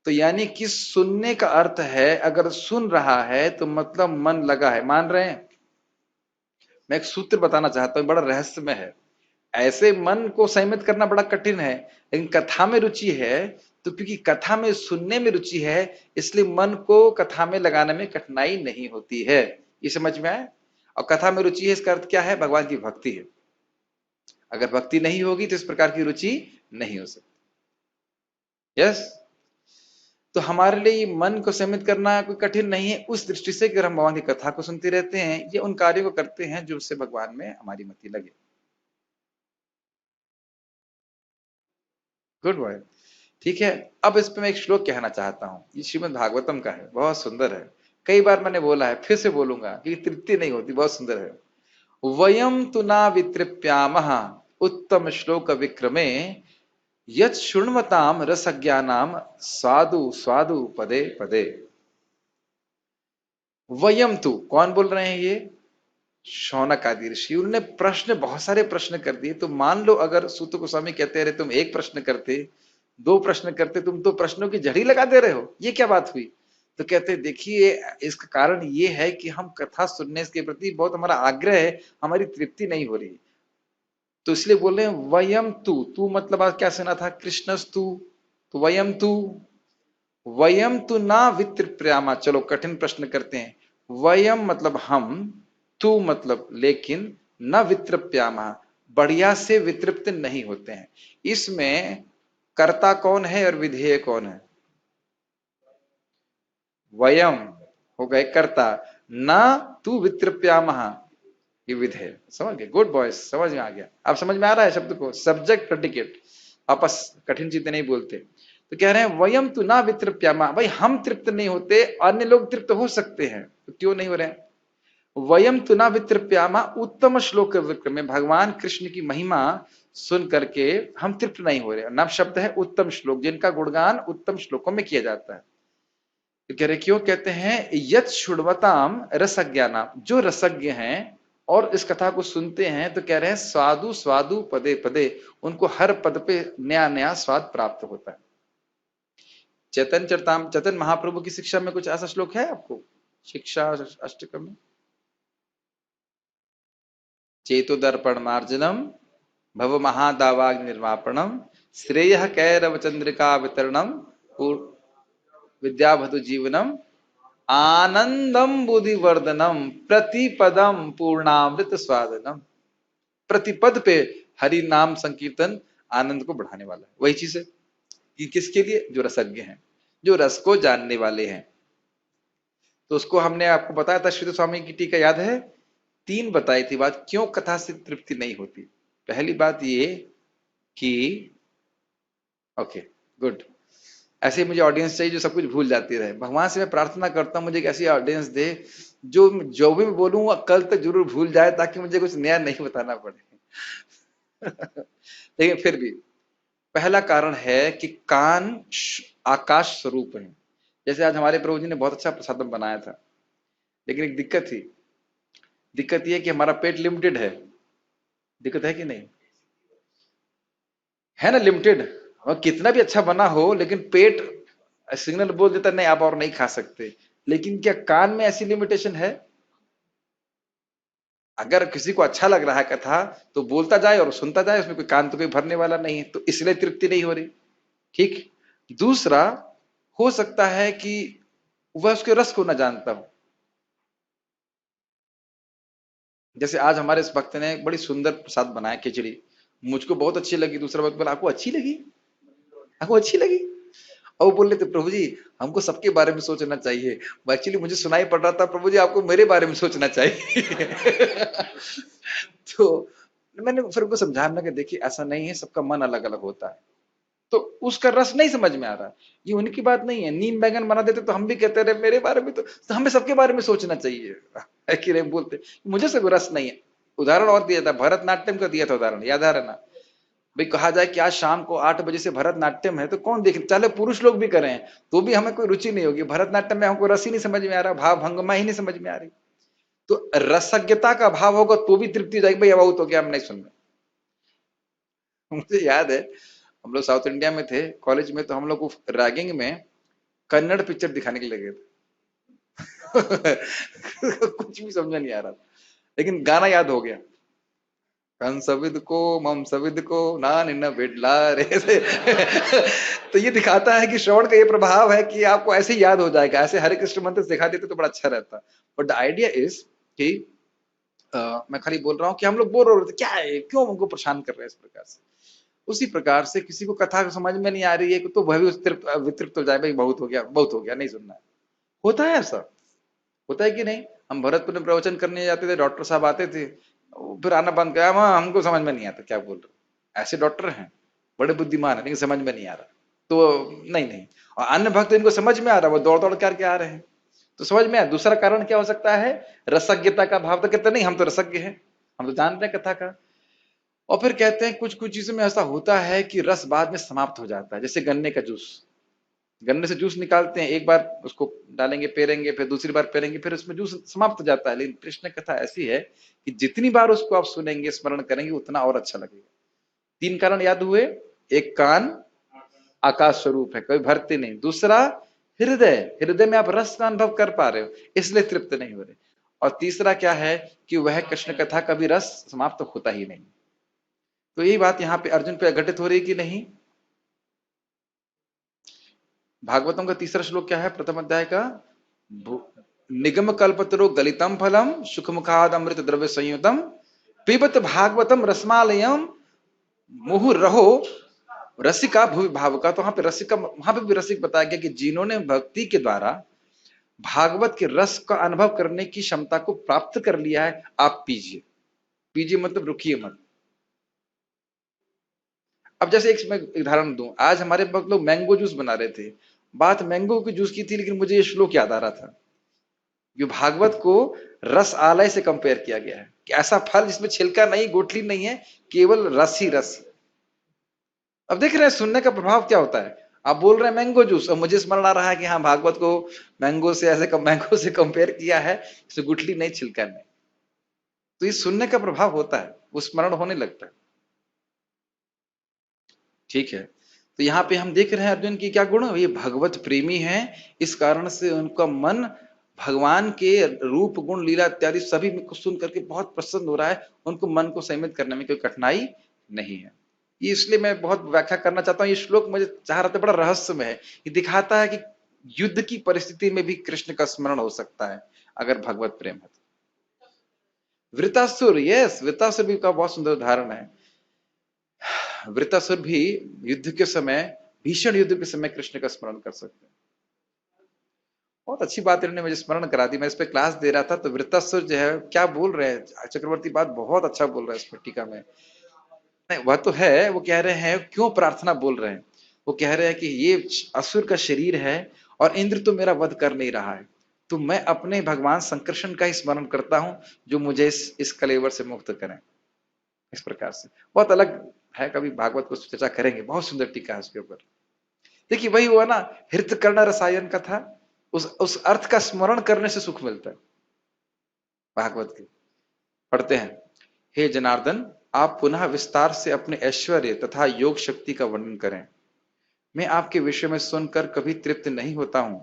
तो यानी कि सुनने का अर्थ है, अगर सुन रहा है तो मतलब मन लगा है। मान रहे हैं? मैं एक सूत्र बताना चाहता हूं, बड़ा रहस्यमय है। ऐसे मन को संयमित करना बड़ा कठिन है, लेकिन कथा में रुचि है तो क्योंकि कथा में सुनने में रुचि है, इसलिए मन को कथा में लगाने में कठिनाई नहीं होती है। ये समझ में आए? और कथा में रुचि है, इसका अर्थ क्या है? भगवान की भक्ति है। अगर भक्ति नहीं होगी तो इस प्रकार की रुचि नहीं हो सकती। यस। तो हमारे लिए ये मन को संयमित करना कोई कठिन नहीं है, उस दृष्टि से अगर हम भगवान की कथा को सुनते रहते हैं, ये उन कार्यों को करते हैं जो उससे भगवान में हमारी मति लगे। Good boy. ठीक है। अब इस पे मैं एक श्लोक कहना चाहता हूं, ये श्रीमद् भागवतम का है, बहुत सुंदर है। कई बार मैंने बोला है, फिर से बोलूंगा कि तृप्ति नहीं होती, बहुत सुंदर है। वयम तु ना वितृप्यामः उत्तम श्लोक विक्रमे यत् शृण्वताम रसज्ञानाम साधु साधु पदे पदे। वयम तु, कौन बोल रहे हैं? ये शौनक आदि ऋषि। उन्होंने प्रश्न, बहुत सारे प्रश्न कर दिए। तो मान लो अगर सूत गोस्वामी कहते रहे तुम एक प्रश्न करते, दो प्रश्न करते, तुम तो प्रश्नों की झड़ी लगा दे रहे हो, ये क्या बात हुई? तो कहते देखिए, इसका कारण ये है कि हम कथा सुनने के प्रति बहुत हमारा आग्रह है, हमारी तृप्ति नहीं हो रही। तो इसलिए बोल रहे हैं वयम तू। तू मतलब आज क्या सुना था? कृष्णस्तु। तो वयम तू, वयम तु ना वितृप्यामा। चलो कठिन प्रश्न करते हैं। वयम मतलब हम, तू मतलब लेकिन, न वितृप्यामा बढ़िया से वितृप्त नहीं होते हैं। इसमें कर्ता कौन है और विधेय कौन है? वयम हो गए कर्ता, न तू वितृप्यामा ये विधेय। समझ गए? गुड बॉयज, समझ में आ गया। अब समझ में आ रहा है शब्द को? सब्जेक्ट प्रेडिकेट, आपस कठिन चीजें नहीं बोलते। तो कह रहे हैं वयम तु ना वितृप्यामा, भाई हम तृप्त नहीं होते, अन्य लोग तृप्त हो सकते हैं, तो क्यों नहीं हो रहे हैं? वयम तु ना वितृप्यामा उत्तम श्लोक विक्रम में, भगवान कृष्ण की महिमा सुन करके हम तृप्त नहीं हो रहे। नव शब्द है उत्तम श्लोक, जिनका गुणगान उत्तम श्लोकों में किया जाता है। तो कह रहे क्यों? कहते हैं यत् शुण्वताम रसज्ञानाम, जो रसज्ञ हैं और इस कथा को सुनते हैं, तो कह रहे हैं स्वादु स्वादु पदे पदे, उनको हर पद पे नया नया स्वाद प्राप्त होता है। चैतन्य चरिताम, चैतन्य महाप्रभु की शिक्षा में कुछ ऐसा श्लोक है आपको? शिक्षा अष्टकम में चेतो दर्पण मार्जनम भव महादावाग निर्वापणम श्रेय कैरव चंद्रिका वितरणम विद्याभतु जीवनम आनंदम बुद्धिवर्धनम प्रतिपदम पूर्णामृत स्वादनम। प्रतिपद पे हरि नाम संकीर्तन आनंद को बढ़ाने वाला है। वही चीज है कि किसके लिए? जो रसज्ञ हैं, जो रस को जानने वाले हैं। तो उसको हमने आपको बताया था, श्री स्वामी की टीका याद है? 3 बताई थी बात, क्यों कथा से तृप्ति नहीं होती। पहली बात ये कि ओके गुड, ऐसे मुझे ऑडियंस चाहिए जो सब कुछ भूल जाती रहे। भगवान से मैं प्रार्थना करता हूं मुझे एक ऐसी ऑडियंस दे जो जो भी मैं बोलूँ वो कल तक जरूर भूल जाए, ताकि मुझे कुछ नया नहीं बताना पड़े। लेकिन फिर भी पहला कारण है कि कान आकाश स्वरूप है। जैसे आज हमारे प्रभु जी ने बहुत अच्छा प्रसादम बनाया था, लेकिन एक दिक्कत थी। दिक्कत यह है कि हमारा पेट लिमिटेड है। दिक्कत है कि नहीं? है ना, लिमिटेड। और कितना भी अच्छा बना हो, लेकिन पेट सिग्नल बोल देता नहीं आप और नहीं खा सकते। लेकिन क्या कान में ऐसी लिमिटेशन है? अगर किसी को अच्छा लग रहा है कथा तो बोलता जाए और सुनता जाए, उसमें कोई कान तो कोई भरने वाला नहीं है, तो इसलिए तृप्ति नहीं हो रही। ठीक। दूसरा, हो सकता है कि वह उसके रस को ना जानता हो। जैसे आज हमारे इस भक्त ने बड़ी सुंदर प्रसाद बनाया, खिचड़ी, मुझको बहुत अच्छी लगी। दूसरा भक्त बोला आपको अच्छी लगी, आपको अच्छी लगी। और वो बोल रहे थे प्रभु जी हमको सबके बारे में सोचना चाहिए। एक्चुअली मुझे सुनाई पड़ रहा था प्रभु जी आपको मेरे बारे में सोचना चाहिए। तो मैंने फिर उनको समझाना कि देखिए ऐसा नहीं है, सबका मन अलग अलग होता है, तो उसका रस नहीं समझ में आ रहा। ये उनकी बात नहीं है। नीम बैगन बना देते तो हम भी कहते रहे मेरे बारे में, तो हमें सबके बारे में सोचना चाहिए। है कि नहीं? बोलते मुझे से रस नहीं है। उदाहरण और दिया था, भरतनाट्यम का दिया था उदाहरण, याद आ रहा ना भाई? कहा जाए कि आज शाम को 8 बजे से भरतनाट्यम है, तो कौन देख, चाहे पुरुष लोग भी करें तो भी हमें कोई रुचि नहीं होगी। भरतनाट्यम में हमको रस ही नहीं समझ में आ रहा, भाव भंगमा ही नहीं समझ में आ रही। तो रसज्ञता का भाव होगा तो भी तृप्ति हो जाएगी, भाई अब तो क्या हम नहीं सुन रहे। मुझे याद है हम लोग साउथ इंडिया में थे कॉलेज में, तो हम लोग को रैगिंग में कन्नड़ पिक्चर दिखाने के लगे थे। कुछ भी समझ में नहीं आ रहा था, लेकिन गाना याद हो गया, कन सविद को मम सविद को ना निन्न बिडला रे से। तो ये दिखाता है कि श्रवण का ये प्रभाव है कि आपको ऐसे याद हो जाएगा। ऐसे हरे कृष्ण मंत्र सिखा देते तो बड़ा अच्छा रहता। बट द आइडिया इज कि मैं खाली बोल रहा हूँ कि हम लोग बोल रहे थे क्या है, क्यों हमको परेशान कर रहे हैं इस प्रकार से। उसी प्रकार से किसी को कथा समझ में नहीं आ रही है तो वह भी वितृप्त हो जाए, भाई बहुत हो गया, बहुत हो गया, नहीं सुनना है। होता है ऐसा, होता है कि नहीं? हम भरतपुर में प्रवचन करने जाते थे, डॉक्टर साहब आते थे, फिर आना बंद किया, हमको समझ में नहीं आता क्या बोल रहे। ऐसे डॉक्टर हैं बड़े बुद्धिमान है, लेकिन समझ में नहीं आ रहा, तो नहीं नहीं। और अन्य भक्त इनको समझ में आ रहा है, वो दौड़ दौड़ करके आ रहे हैं, तो समझ में आया। दूसरा कारण क्या हो सकता है? रसज्ञता का भाव। तो कहते नहीं हम तो रसज्ञ हैं, हम तो जानते हैं कथा का। और फिर कहते हैं कुछ कुछ चीजों में ऐसा होता है कि रस बाद में समाप्त हो जाता है। जैसे गन्ने का जूस, गन्ने से जूस निकालते हैं, एक बार उसको डालेंगे पेरेंगे, फिर दूसरी बार पेरेंगे, फिर उसमें जूस समाप्त हो जाता है। लेकिन कृष्ण कथा ऐसी है कि जितनी बार उसको आप सुनेंगे, स्मरण करेंगे, उतना और अच्छा लगेगा। 3 कारण याद हुए। एक, कान आकाश स्वरूप है, कभी भरते नहीं। दूसरा, हृदय, हृदय में आप रस का अनुभव कर पा रहे हो, इसलिए तृप्त नहीं हो रहे। और तीसरा क्या है कि वह कृष्ण कथा कभी रस समाप्त होता ही नहीं। तो यही बात यहाँ पे अर्जुन पे घटित हो रही कि नहीं। भागवतम का तीसरा श्लोक क्या है? प्रथम अध्याय का, निगम कल्पतरो गलितम फलम सुखमुखाद अमृत द्रव्य संयुतम पिबत भागवतम रसमालयम मुहुर रहो रसिका भूवि भावुका। तो वहां पे रसिका, वहां पे भी रसिक बताया गया कि जिन्होंने भक्ति के द्वारा भागवत के रस का अनुभव करने की क्षमता को प्राप्त कर लिया है, आप पीजिए। पीजिए मतलब रुकिए मत। अब जैसे एक मैं उदाहरण दूं, आज हमारे वक्त लोग मैंगो जूस बना रहे थे, बात मैंगो की जूस की थी, लेकिन मुझे ये श्लोक याद आ रहा था कि भागवत को रस आलय से कंपेयर किया गया है कि ऐसा फल जिसमें छिलका नहीं, गोठली नहीं है, केवल रस ही रस। अब देख रहे हैं सुनने का प्रभाव क्या होता है। आप बोल रहे हैं मैंगो जूस, और मुझे स्मरण आ रहा है कि हाँ भागवत को मैंगो से ऐसे मैंगो से कंपेयर किया है, इसमें गुठली नहीं, छिलका नहीं। तो ये सुनने का प्रभाव होता है, वो स्मरण होने लगता है। ठीक है, तो यहाँ पे हम देख रहे हैं अर्जुन की क्या गुण, ये भगवत प्रेमी है, इस कारण से उनका मन भगवान के रूप गुण लीला इत्यादि सभी को सुन करके बहुत प्रसन्न हो रहा है। उनको मन को संयमित करने में कोई कठिनाई नहीं है। ये इसलिए मैं बहुत व्याख्या करना चाहता हूँ। ये श्लोक मुझे चाह रहा था, बड़ा रहस्यमय है। ये दिखाता है कि युद्ध की परिस्थिति में भी कृष्ण का स्मरण हो सकता है अगर भगवत प्रेम है तो। वृतासुर, यस, वृतासुर भी का बहुत सुंदर उदाहरण है। वृतासुर भी युद्ध के समय, भीषण युद्ध के समय कृष्ण का स्मरण कर सकते हैं। बहुत अच्छी बात इन्होंने मुझे स्मरण करा दी। मैं इस पे क्लास दे रहा था तो वृतासुर जो है क्या बोल रहे हैं चक्रवर्ती, बात बहुत अच्छा बोल रहे हैं इस टीका में। नहीं वह तो है, वो कह रहे हैं क्यों प्रार्थना बोल रहे हैं। वो कह रहे हैं कि ये असुर का शरीर है और इंद्र तो मेरा वध कर नहीं रहा है, तो मैं अपने भगवान संकर्षण का ही स्मरण करता हूं जो मुझे इस कलेवर से मुक्त करें। इस प्रकार से बहुत अलग है, कभी भागवत को चर्चा करेंगे, बहुत सुंदर टीका है उसके ऊपर। देखिए वही हुआ ना, हृत कर्ण रसायन का था, उस अर्थ का स्मरण करने से सुख मिलता है। भागवत के पढ़ते हैं, हे जनार्दन आप पुनः विस्तार से अपने ऐश्वर्य तथा योग शक्ति का वर्णन करें। मैं आपके विषय में सुनकर कभी तृप्त नहीं होता हूं,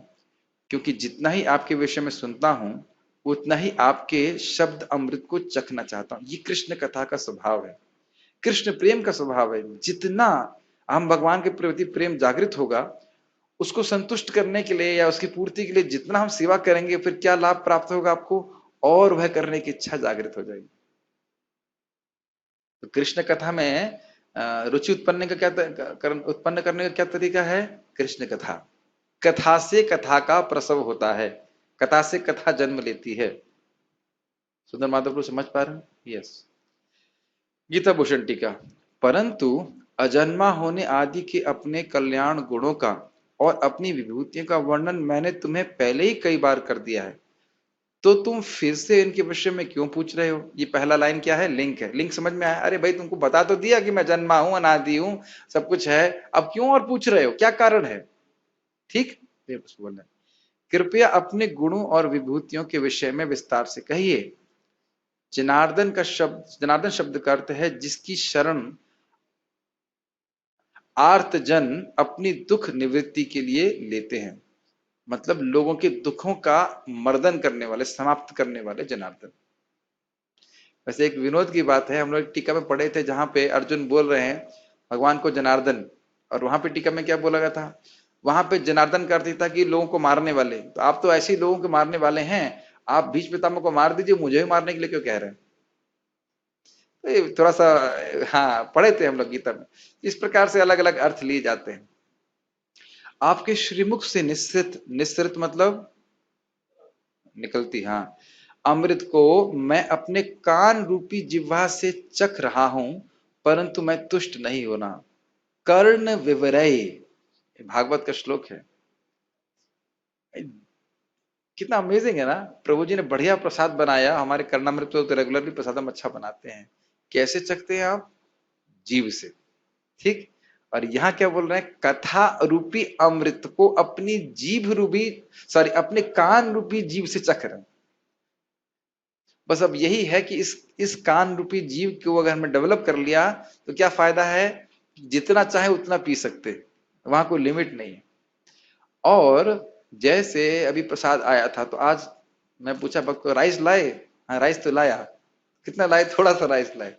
क्योंकि जितना ही आपके विषय में सुनता हूं उतना ही आपके शब्द अमृत को चखना चाहता हूं। ये कृष्ण कथा का स्वभाव है, कृष्ण प्रेम का स्वभाव है। जितना हम भगवान के प्रति प्रेम जागृत होगा, उसको संतुष्ट करने के लिए या उसकी पूर्ति के लिए जितना हम सेवा करेंगे, फिर क्या लाभ प्राप्त होगा आपको, और वह करने की इच्छा जागृत हो जाएगी। तो कृष्ण कथा में रुचि उत्पन्न करने का क्या तरीका है? कृष्ण कथा। कथा से कथा का प्रसव होता है, कथा से कथा जन्म लेती है। सुंदर माधव को समझ पा रहे हैं? यस। गीता भूषण टीका, परंतु अजन्मा होने आदि के अपने कल्याण गुणों का और अपनी विभूतियों का वर्णन मैंने तुम्हें पहले ही कई बार कर दिया है, तो तुम फिर से इनके विषय में क्यों पूछ रहे हो? ये पहला लाइन क्या है? लिंक है। लिंक समझ में आया? अरे भाई तुमको बता तो दिया कि मैं जन्मा हूं, अनादि हूं, सब कुछ है, अब क्यों और पूछ रहे हो? क्या कारण है? ठीक, बोलना, कृपया अपने गुणों और विभूतियों के विषय में विस्तार से कहिए। जनार्दन शब्द का अर्थ है जिसकी शरण आर्तजन अपनी दुख निवृत्ति के लिए लेते हैं, मतलब लोगों के दुखों का मर्दन करने वाले, समाप्त करने वाले जनार्दन। वैसे एक विनोद की बात है, हम लोग टीका में पढ़े थे जहां पे अर्जुन बोल रहे हैं भगवान को जनार्दन, और वहां पे टीका में क्या बोला गया था? वहां पे जनार्दन का अर्थ था कि लोगों को मारने वाले। तो आप तो ऐसे ही लोगों को मारने वाले हैं, आप भीष्म पितामह को मार दीजिए, मुझे भी मारने के लिए क्यों कह रहे हैं? तो थोड़ा सा, हाँ पढ़े थे हम लोग गीता में। इस प्रकार से अलग अलग अर्थ लिए जाते हैं। आपके श्रीमुख से निस्सृत मतलब निकलती, हाँ, अमृत को मैं अपने कान रूपी जिह्वा से चख रहा हूं, परंतु मैं तुष्ट नहीं होना। कर्ण विवरय, भागवत का श्लोक है। कितना अमेजिंग है ना, प्रभु जी ने बढ़िया प्रसाद बनाया। हमारे कर्णामृत तो रेगुलरली प्रसाद हम अच्छा बनाते हैं। कैसे चखते हैं आप? जीव से, ठीक। और यहां क्या बोल रहे हैं? कथा रूपी अमृत को अपनी जीभ रूपी, सॉरी अपने कान रूपी जीव से चख रहे हैं। बस अब यही है कि इस कान रूपी जीव को अगर हमने डेवलप कर लिया तो क्या फायदा है? जितना चाहे उतना पी सकते, वहां कोई लिमिट नहीं है। और जैसे अभी प्रसाद आया था, तो आज मैं पूछा भक्त को, राइस लाए? हाँ राइस तो लाया। कितना लाए? थोड़ा सा राइस लाए।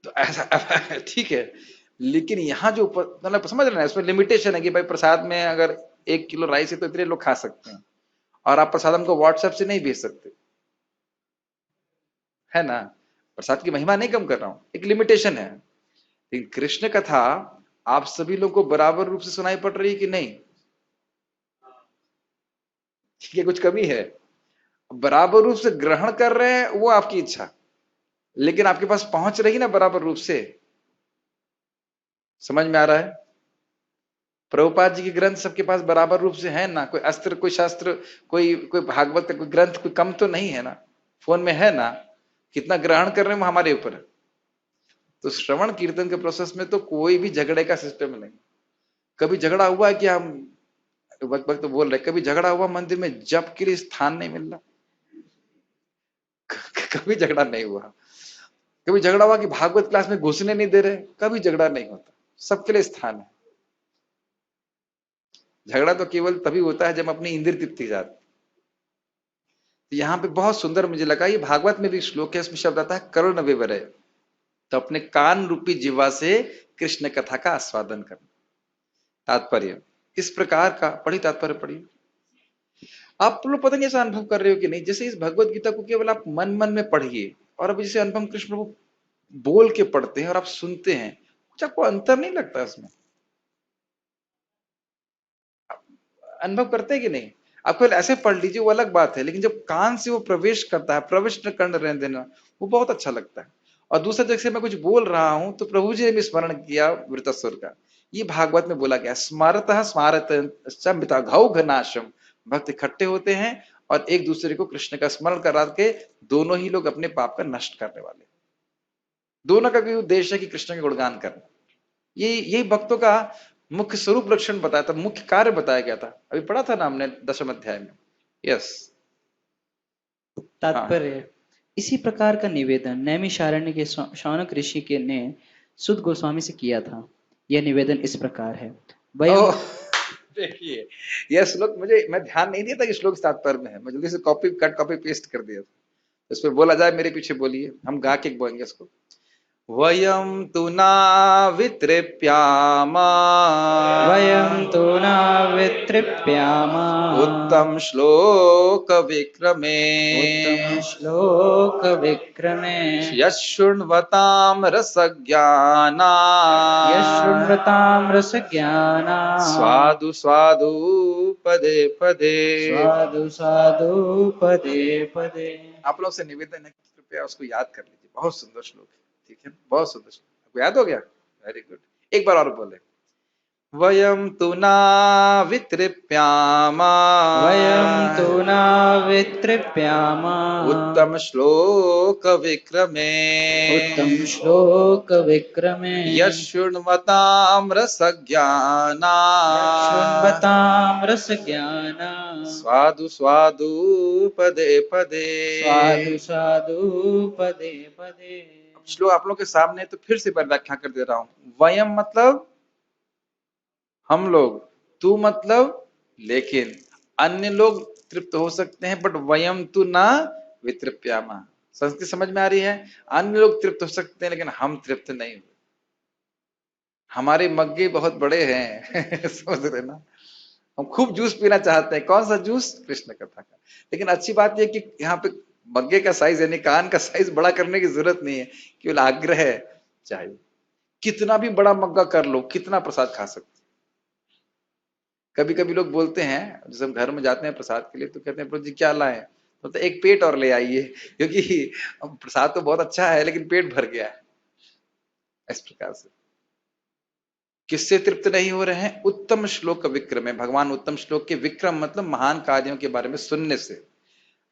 तो ऐसा ठीक है, लेकिन यहाँ जो मतलब समझ रहे हैं, उसमें लिमिटेशन है कि भाई प्रसाद में अगर 1 किलो राइस है तो इतने लोग खा सकते हैं, और आप प्रसाद हमको व्हाट्सएप से नहीं भेज सकते, है ना। प्रसाद की महिमा नहीं कम कर रहा हूं, एक लिमिटेशन है। लेकिन कृष्ण कथा आप सभी लोगों को बराबर रूप से सुनाई पड़ रही है कि नहीं? ठीक है, कुछ कमी है? बराबर रूप से ग्रहण कर रहे हैं वो आपकी इच्छा, लेकिन आपके पास पहुंच रही ना बराबर रूप से। समझ में आ रहा है? प्रभुपाद जी के ग्रंथ सबके पास बराबर रूप से है ना, कोई अस्त्र, कोई शास्त्र, कोई भागवत का कोई ग्रंथ कोई कम तो नहीं है ना, फोन में है ना। कितना ग्रहण कर रहे हैं हमारे ऊपर है। तो श्रवण कीर्तन के प्रोसेस में तो कोई भी झगड़े का सिस्टम नहीं। कभी झगड़ा हुआ है कि हम वक्त तो बोल रहे, कभी झगड़ा हुआ मंदिर में जप के लिए स्थान नहीं मिल रहा? कभी झगड़ा नहीं हुआ। कभी झगड़ा हुआ कि भागवत क्लास में घुसने नहीं दे रहे? कभी झगड़ा नहीं होता, सबके लिए स्थान है। झगड़ा तो केवल तभी होता है जब अपनी इंद्रिय तृप्ति जाती। यहाँ पे बहुत सुंदर मुझे लगा, ये भागवत में भी श्लोक है, इसमें शब्द आता है कर्ण विवरय। तो अपने कान रूपी जिह्वा से कृष्ण कथा का आस्वादन करना। तात्पर्य इस प्रकार का, पढ़ी तात्पर्य पढ़िए। आप लोग पता नहीं ऐसा अनुभव कर रहे हो कि नहीं, जैसे इस भगवत गीता को केवल आप मन मन में पढ़िए, और अब जैसे अनुपम कृष्ण प्रभु बोल के पढ़ते हैं और आप सुनते हैं, कुछ आपको अंतर नहीं लगता इसमें? अनुभव करते हैं कि नहीं? आपको ऐसे पढ़ लीजिए वो अलग बात है, लेकिन जब कान से वो प्रवेश करता है, प्रविष्ट करने रहने देना, वो बहुत अच्छा लगता है। और दूसरा, जैसे मैं कुछ बोल रहा हूं तो प्रभु जी ने भी स्मरण किया वृत्तासुर का। ये भागवत में बोला गया, स्मारतः स्मारत घनाशम, भक्त इकट्ठे होते हैं और एक दूसरे को कृष्ण का स्मरण करा के दोनों ही लोग अपने पाप का नष्ट करने वाले। दोनों का भी उद्देश्य है कि कृष्ण का गुणगान करना। यही भक्तों का मुख्य स्वरूप लक्षण बताया था, मुख्य कार्य बताया गया था, अभी पढ़ा था ना हमने 10वें अध्याय में। यस, तात्पर्य, इसी प्रकार का निवेदन नैमिषारण्य के शौनक ऋषि के ने सुद गोस्वामी से किया था। यह निवेदन इस प्रकार है। देखिए यह श्लोक मैं ध्यान नहीं दिया था कि श्लोक तात्पर्य में है, मैं जल्दी से कॉपी पेस्ट कर दिया था। इस पे बोला जाए, मेरे पीछे बोलिए, हम गा के बोलेंगे इसको। वयं तु नावितृप्यामा, वयं तु नावितृप्यामा उत्तम श्लोक विक्रमे, उत्तम श्लोक विक्रमे यशृण्वतां रसज्ञाना, यशृण्वतां रसज्ञाना स्वादु स्वादु पदे पदे, साधु साधु पदे पदे। आप लोग से निवेदन है कि कृपया उसको याद कर लीजिए, बहुत सुंदर श्लोक है। ठीक है, बहुत सुंदर श्लोक, आपको याद हो गया? Very good. एक बार और बोले, वयं तु नावितृप्यामा, वयं तु नावितृप्यामा उत्तम श्लोक विक्रमे, उत्तम श्लोक विक्रमे यशृण्वतां रसज्ञाना, शृण्वतां रसज्ञाना स्वादु स्वादु पदे पदे, साधु साधु पदे पदे। श्लोक आप लोग के सामने, तो फिर से व्याख्या कर दे रहा हूं। वयम मतलब हम लोग, तू मतलब लेकिन, अन्य लोग तृप्त हो सकते हैं, बट वयम तू ना वितृप्यामा। संस्कृत समझ में आ रही है? अन्य लोग तृप्त हो सकते हैं लेकिन हम तृप्त नहीं हुए, हमारे मग्गे बहुत बड़े हैं समझ रहे ना, हम खूब जूस पीना चाहते हैं। कौन सा जूस? कृष्ण कथा का। लेकिन अच्छी बात यह कि यहाँ पे मग्गे का साइज यानी कान का साइज बड़ा करने की जरूरत नहीं है, केवल आग्रह चाहिए। कितना भी बड़ा मग्गा कर लो, कितना प्रसाद खा सकते। कभी कभी लोग बोलते हैं, जैसे हम घर में जाते हैं प्रसाद के लिए, तो कहते हैं प्रभु जी क्या लाएं, तो एक पेट और ले आइए, क्योंकि प्रसाद तो बहुत अच्छा है लेकिन पेट भर गया है। इस प्रकार से किससे तृप्त नहीं हो रहे हैं? उत्तम श्लोक विक्रम है। भगवान उत्तम श्लोक के विक्रम मतलब महान कार्यों के बारे में सुनने से।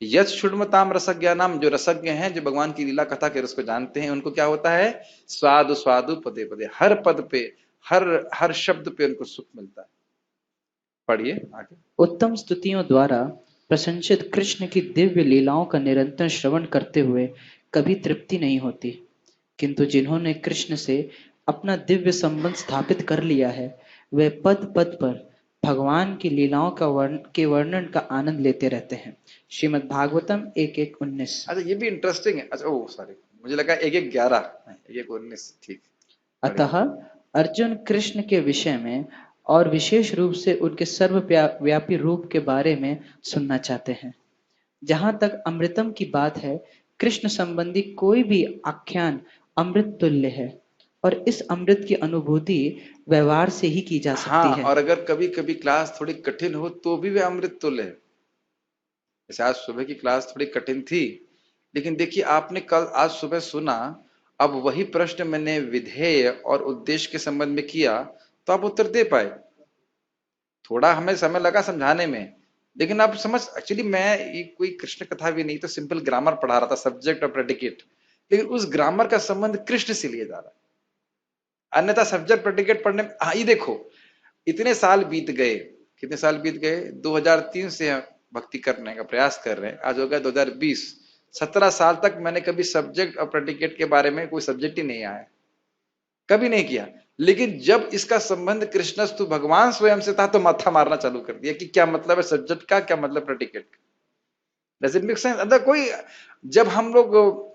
यद शुण्मताम रसज्ञानाम, जो रसज्ञ हैं, जो भगवान की लीला कथा के रस को जानते हैं, उनको क्या होता है? स्वादु स्वादु पदे पदे, हर पद पे, हर शब्द पे उनको सुख मिलता है। पढ़िए आगे। उत्तम स्तुतियों द्वारा प्रशंसित कृष्ण की दिव्य लीलाओं का निरंतर श्रवण करते हुए कभी तृप्ति नहीं होती, किंतु जिन्होंने कृष्ण से अपना दिव्य संबंध स्थापित कर लिया है, वे पद पद पर भगवान की लीलाओं का वर्णन का आनंद लेते रहते हैं। श्रीमद् भागवतम 1:1-19। अच्छा, ये भी इंटरेस्टिंग है। अच्छा, ओ सॉरी, मुझे लगा 1:11, 1:19, ठीक। अतः अर्जुन कृष्ण के विषय में और विशेष रूप से उनके सर्वव्यापी रूप के बारे में सुनना चाहते हैं। जहां तक अमृतम की बात है, कृष्ण संबंधी कोई भी आख्यान अमृत तुल्य है और इस अमृत की अनुभूति व्यवहार से ही की जा सकती है। और अगर कभी कभी क्लास थोड़ी कठिन हो तो भी वह अमृत तुल्य है। जैसे आज सुबह की क्लास थोड़ी कठिन थी, लेकिन देखिए आपने आज सुबह सुना, अब वही प्रश्न मैंने विधेय और उद्देश्य के संबंध में किया तो आप उत्तर दे पाए। थोड़ा हमें समय लगा समझाने में, लेकिन आप समझ, एक्चुअली मैं कोई कृष्ण कथा भी नहीं, तो सिंपल ग्रामर पढ़ा रहा था, सब्जेक्ट और प्रेडिकेट, लेकिन उस ग्रामर का संबंध कृष्ण से लिया जा रहा है। अन्यथा सब्जेक्ट प्रेडिकेट पढ़ने में, ये देखो इतने साल बीत गए, कितने साल बीत गए? 2003 से भक्ति करने का प्रयास कर रहे हैं, आज हो गया 2020। 17 साल तक मैंने कभी सब्जेक्ट और प्रेडिकेट के बारे में कोई सब्जेक्ट ही नहीं आया, कभी नहीं किया। लेकिन जब इसका संबंध कृष्णस्तु भगवान स्वयं से था तो माथा मारना चालू कर दिया कि क्या मतलब है सब्जेक्ट का, क्या मतलब प्रेडिकेट का। Does it make sense? अगर कोई, जब हम लोग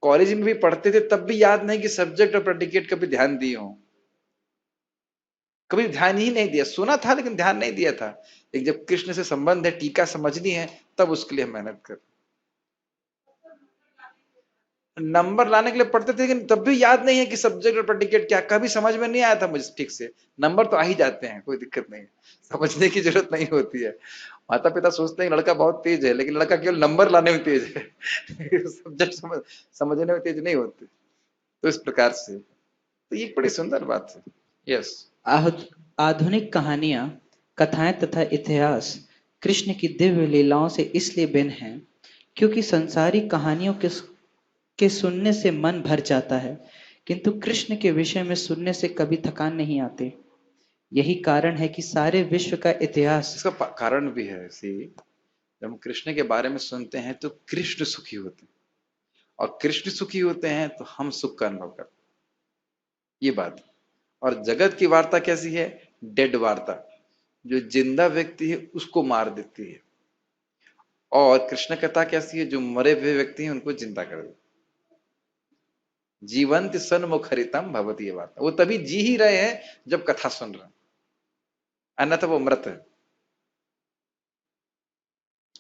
कॉलेज में भी पढ़ते थे तब भी याद नहीं कि सब्जेक्ट और प्रेडिकेट कभी ध्यान दिए हो, कभी ध्यान ही नहीं दिया। सुना था लेकिन ध्यान नहीं दिया था। एक जब कृष्ण से संबंध है, टीका समझनी है, तब उसके लिए हम मेहनत कर। नंबर लाने के लिए पढ़ते थे लेकिन तब भी याद नहीं है कि सब्जेक्ट और प्रेडिकेट क्या, कभी समझ में नहीं आया था मुझे ठीक से। नंबर तो आ ही जाते हैं, कोई दिक्कत नहीं, समझने की जरूरत नहीं होती है। माता पिता सोचते हैं लड़का बहुत तेज है, लेकिन लड़का केवल नंबर लाने में तेज है सब्जेक्ट समझने में तेज नहीं होते। तो इस प्रकार से तो ये बड़ी सुंदर बात है। यस, आधुनिक कहानियां, कथाएं तथा इतिहास कृष्ण की दिव्य लीलाओं से इसलिए भिन्न हैं क्योंकि संसारी कहानियों के सुनने से मन भर जाता है, किंतु कृष्ण के विषय में सुनने से कभी थकान नहीं आती। यही कारण है कि सारे विश्व का इतिहास इसका कारण भी है। सी, जब हम कृष्ण के बारे में सुनते हैं तो कृष्ण सुखी होते हैं, और कृष्ण सुखी होते हैं तो हम सुख का अनुभव करते हैं, ये बात। और जगत की वार्ता कैसी है? डेड वार्ता, जो जिंदा व्यक्ति है उसको मार देती है। और कृष्ण कथा कैसी है? जो मरे हुए व्यक्ति हैं उनको जिंदा कर देती है। जीवंत सन्मुखरितम भवती, ये बात। वो तभी जी ही रहे हैं जब कथा सुन रहे हैं, अन्यथा वो मृत है।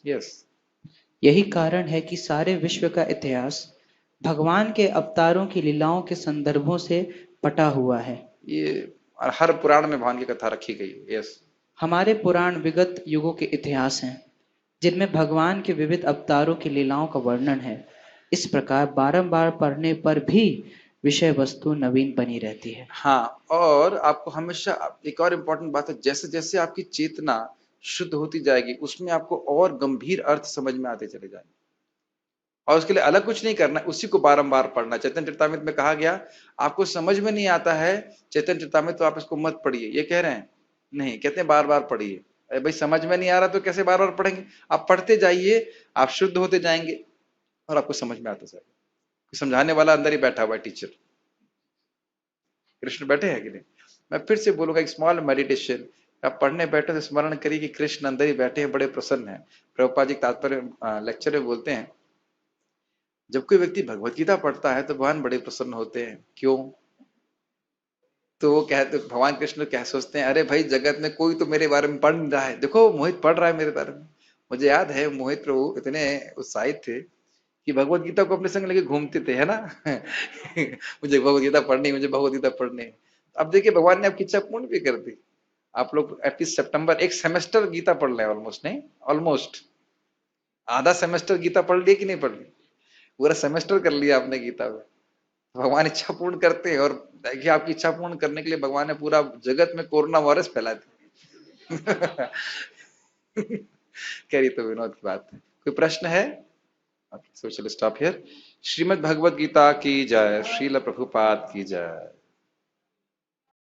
यस। यही कारण है कि सारे विश्व का इतिहास भगवान के अवतारों की लीलाओं के संदर्भों से पटा हुआ है। ये हर पुराण में भगवान की कथा रखी गई है। यस। हमारे पुराण विगत युगों के इतिहास हैं जिनमें भगवान के विविध अवतारों की लीलाओं का वर्णन है। इस प्रकार बारंबार पढ़ने पर भी विषय वस्तु नवीन बनी रहती है। हाँ, और आपको हमेशा एक और इंपॉर्टेंट बात है, जैसे जैसे आपकी चेतना शुद्ध होती जाएगी उसमें आपको और गंभीर अर्थ समझ में आते चले जाएंगे, और उसके लिए अलग कुछ नहीं करना, उसी को बारंबार पढ़ना। चैतन्य चरितामृत में कहा गया, आपको समझ में नहीं आता है चैतन्य चरितामृत तो आप इसको मत पढ़िए, ये कह रहे हैं नहीं, कहते हैं बार बार पढ़िए। अरे भाई, समझ में नहीं आ रहा तो कैसे बार बार पढ़ेंगे? आप पढ़ते जाइए, आप शुद्ध होते जाएंगे और आपको समझ में आता जाएगा। समझाने वाला अंदर ही बैठा हुआ है, टीचर कृष्ण बैठे हैं कि नहीं। मैं फिर से बोलूंगा, एक स्मॉल मेडिटेशन, आप पढ़ने बैठे तो स्मरण करिए कि कृष्ण अंदर ही बैठे हैं, बड़े प्रसन्न हैं। प्रभुपाद जी तात्पर्य लेक्चर में बोलते हैं, जब कोई व्यक्ति भगवत गीता पढ़ता है तो भगवान बड़े प्रसन्न होते हैं। क्यों? तो वो कहते, भगवान कृष्ण क्या सोचते हैं, अरे भाई जगत में कोई तो मेरे बारे में पढ़ नहीं रहा है, देखो मोहित पढ़ रहा है मेरे बारे में। मुझे याद है मोहित प्रभु इतने उत्साहित थे कि भगवत गीता को अपने संग लेके घूमते थे, है ना। मुझे भगवत गीता पढ़नी, मुझे भगवत गीता पढ़नी। अब देखिए भगवान ने आपकी इच्छा पूर्ण भी कर दी। आप लोग एटलीस्ट सितंबर एक सेमेस्टर गीता पढ़ लें, ऑलमोस्ट नहीं, ऑलमोस्ट आधा सेमेस्टर गीता पढ़ ली कि नहीं पढ़ ली? पूरा सेमेस्टर कर लिया आपने गीता में। भगवान इच्छा पूर्ण करते हैं, और देखिए आपकी इच्छा पूर्ण करने के लिए भगवान ने पूरा जगत में कोरोना वायरस फैला दिया। कह रही तो विनोद की बात है। कोई प्रश्न है? सो चलो स्टॉप हियर। श्रीमद् भगवद गीता की जय, श्रील प्रभुपाद की जय।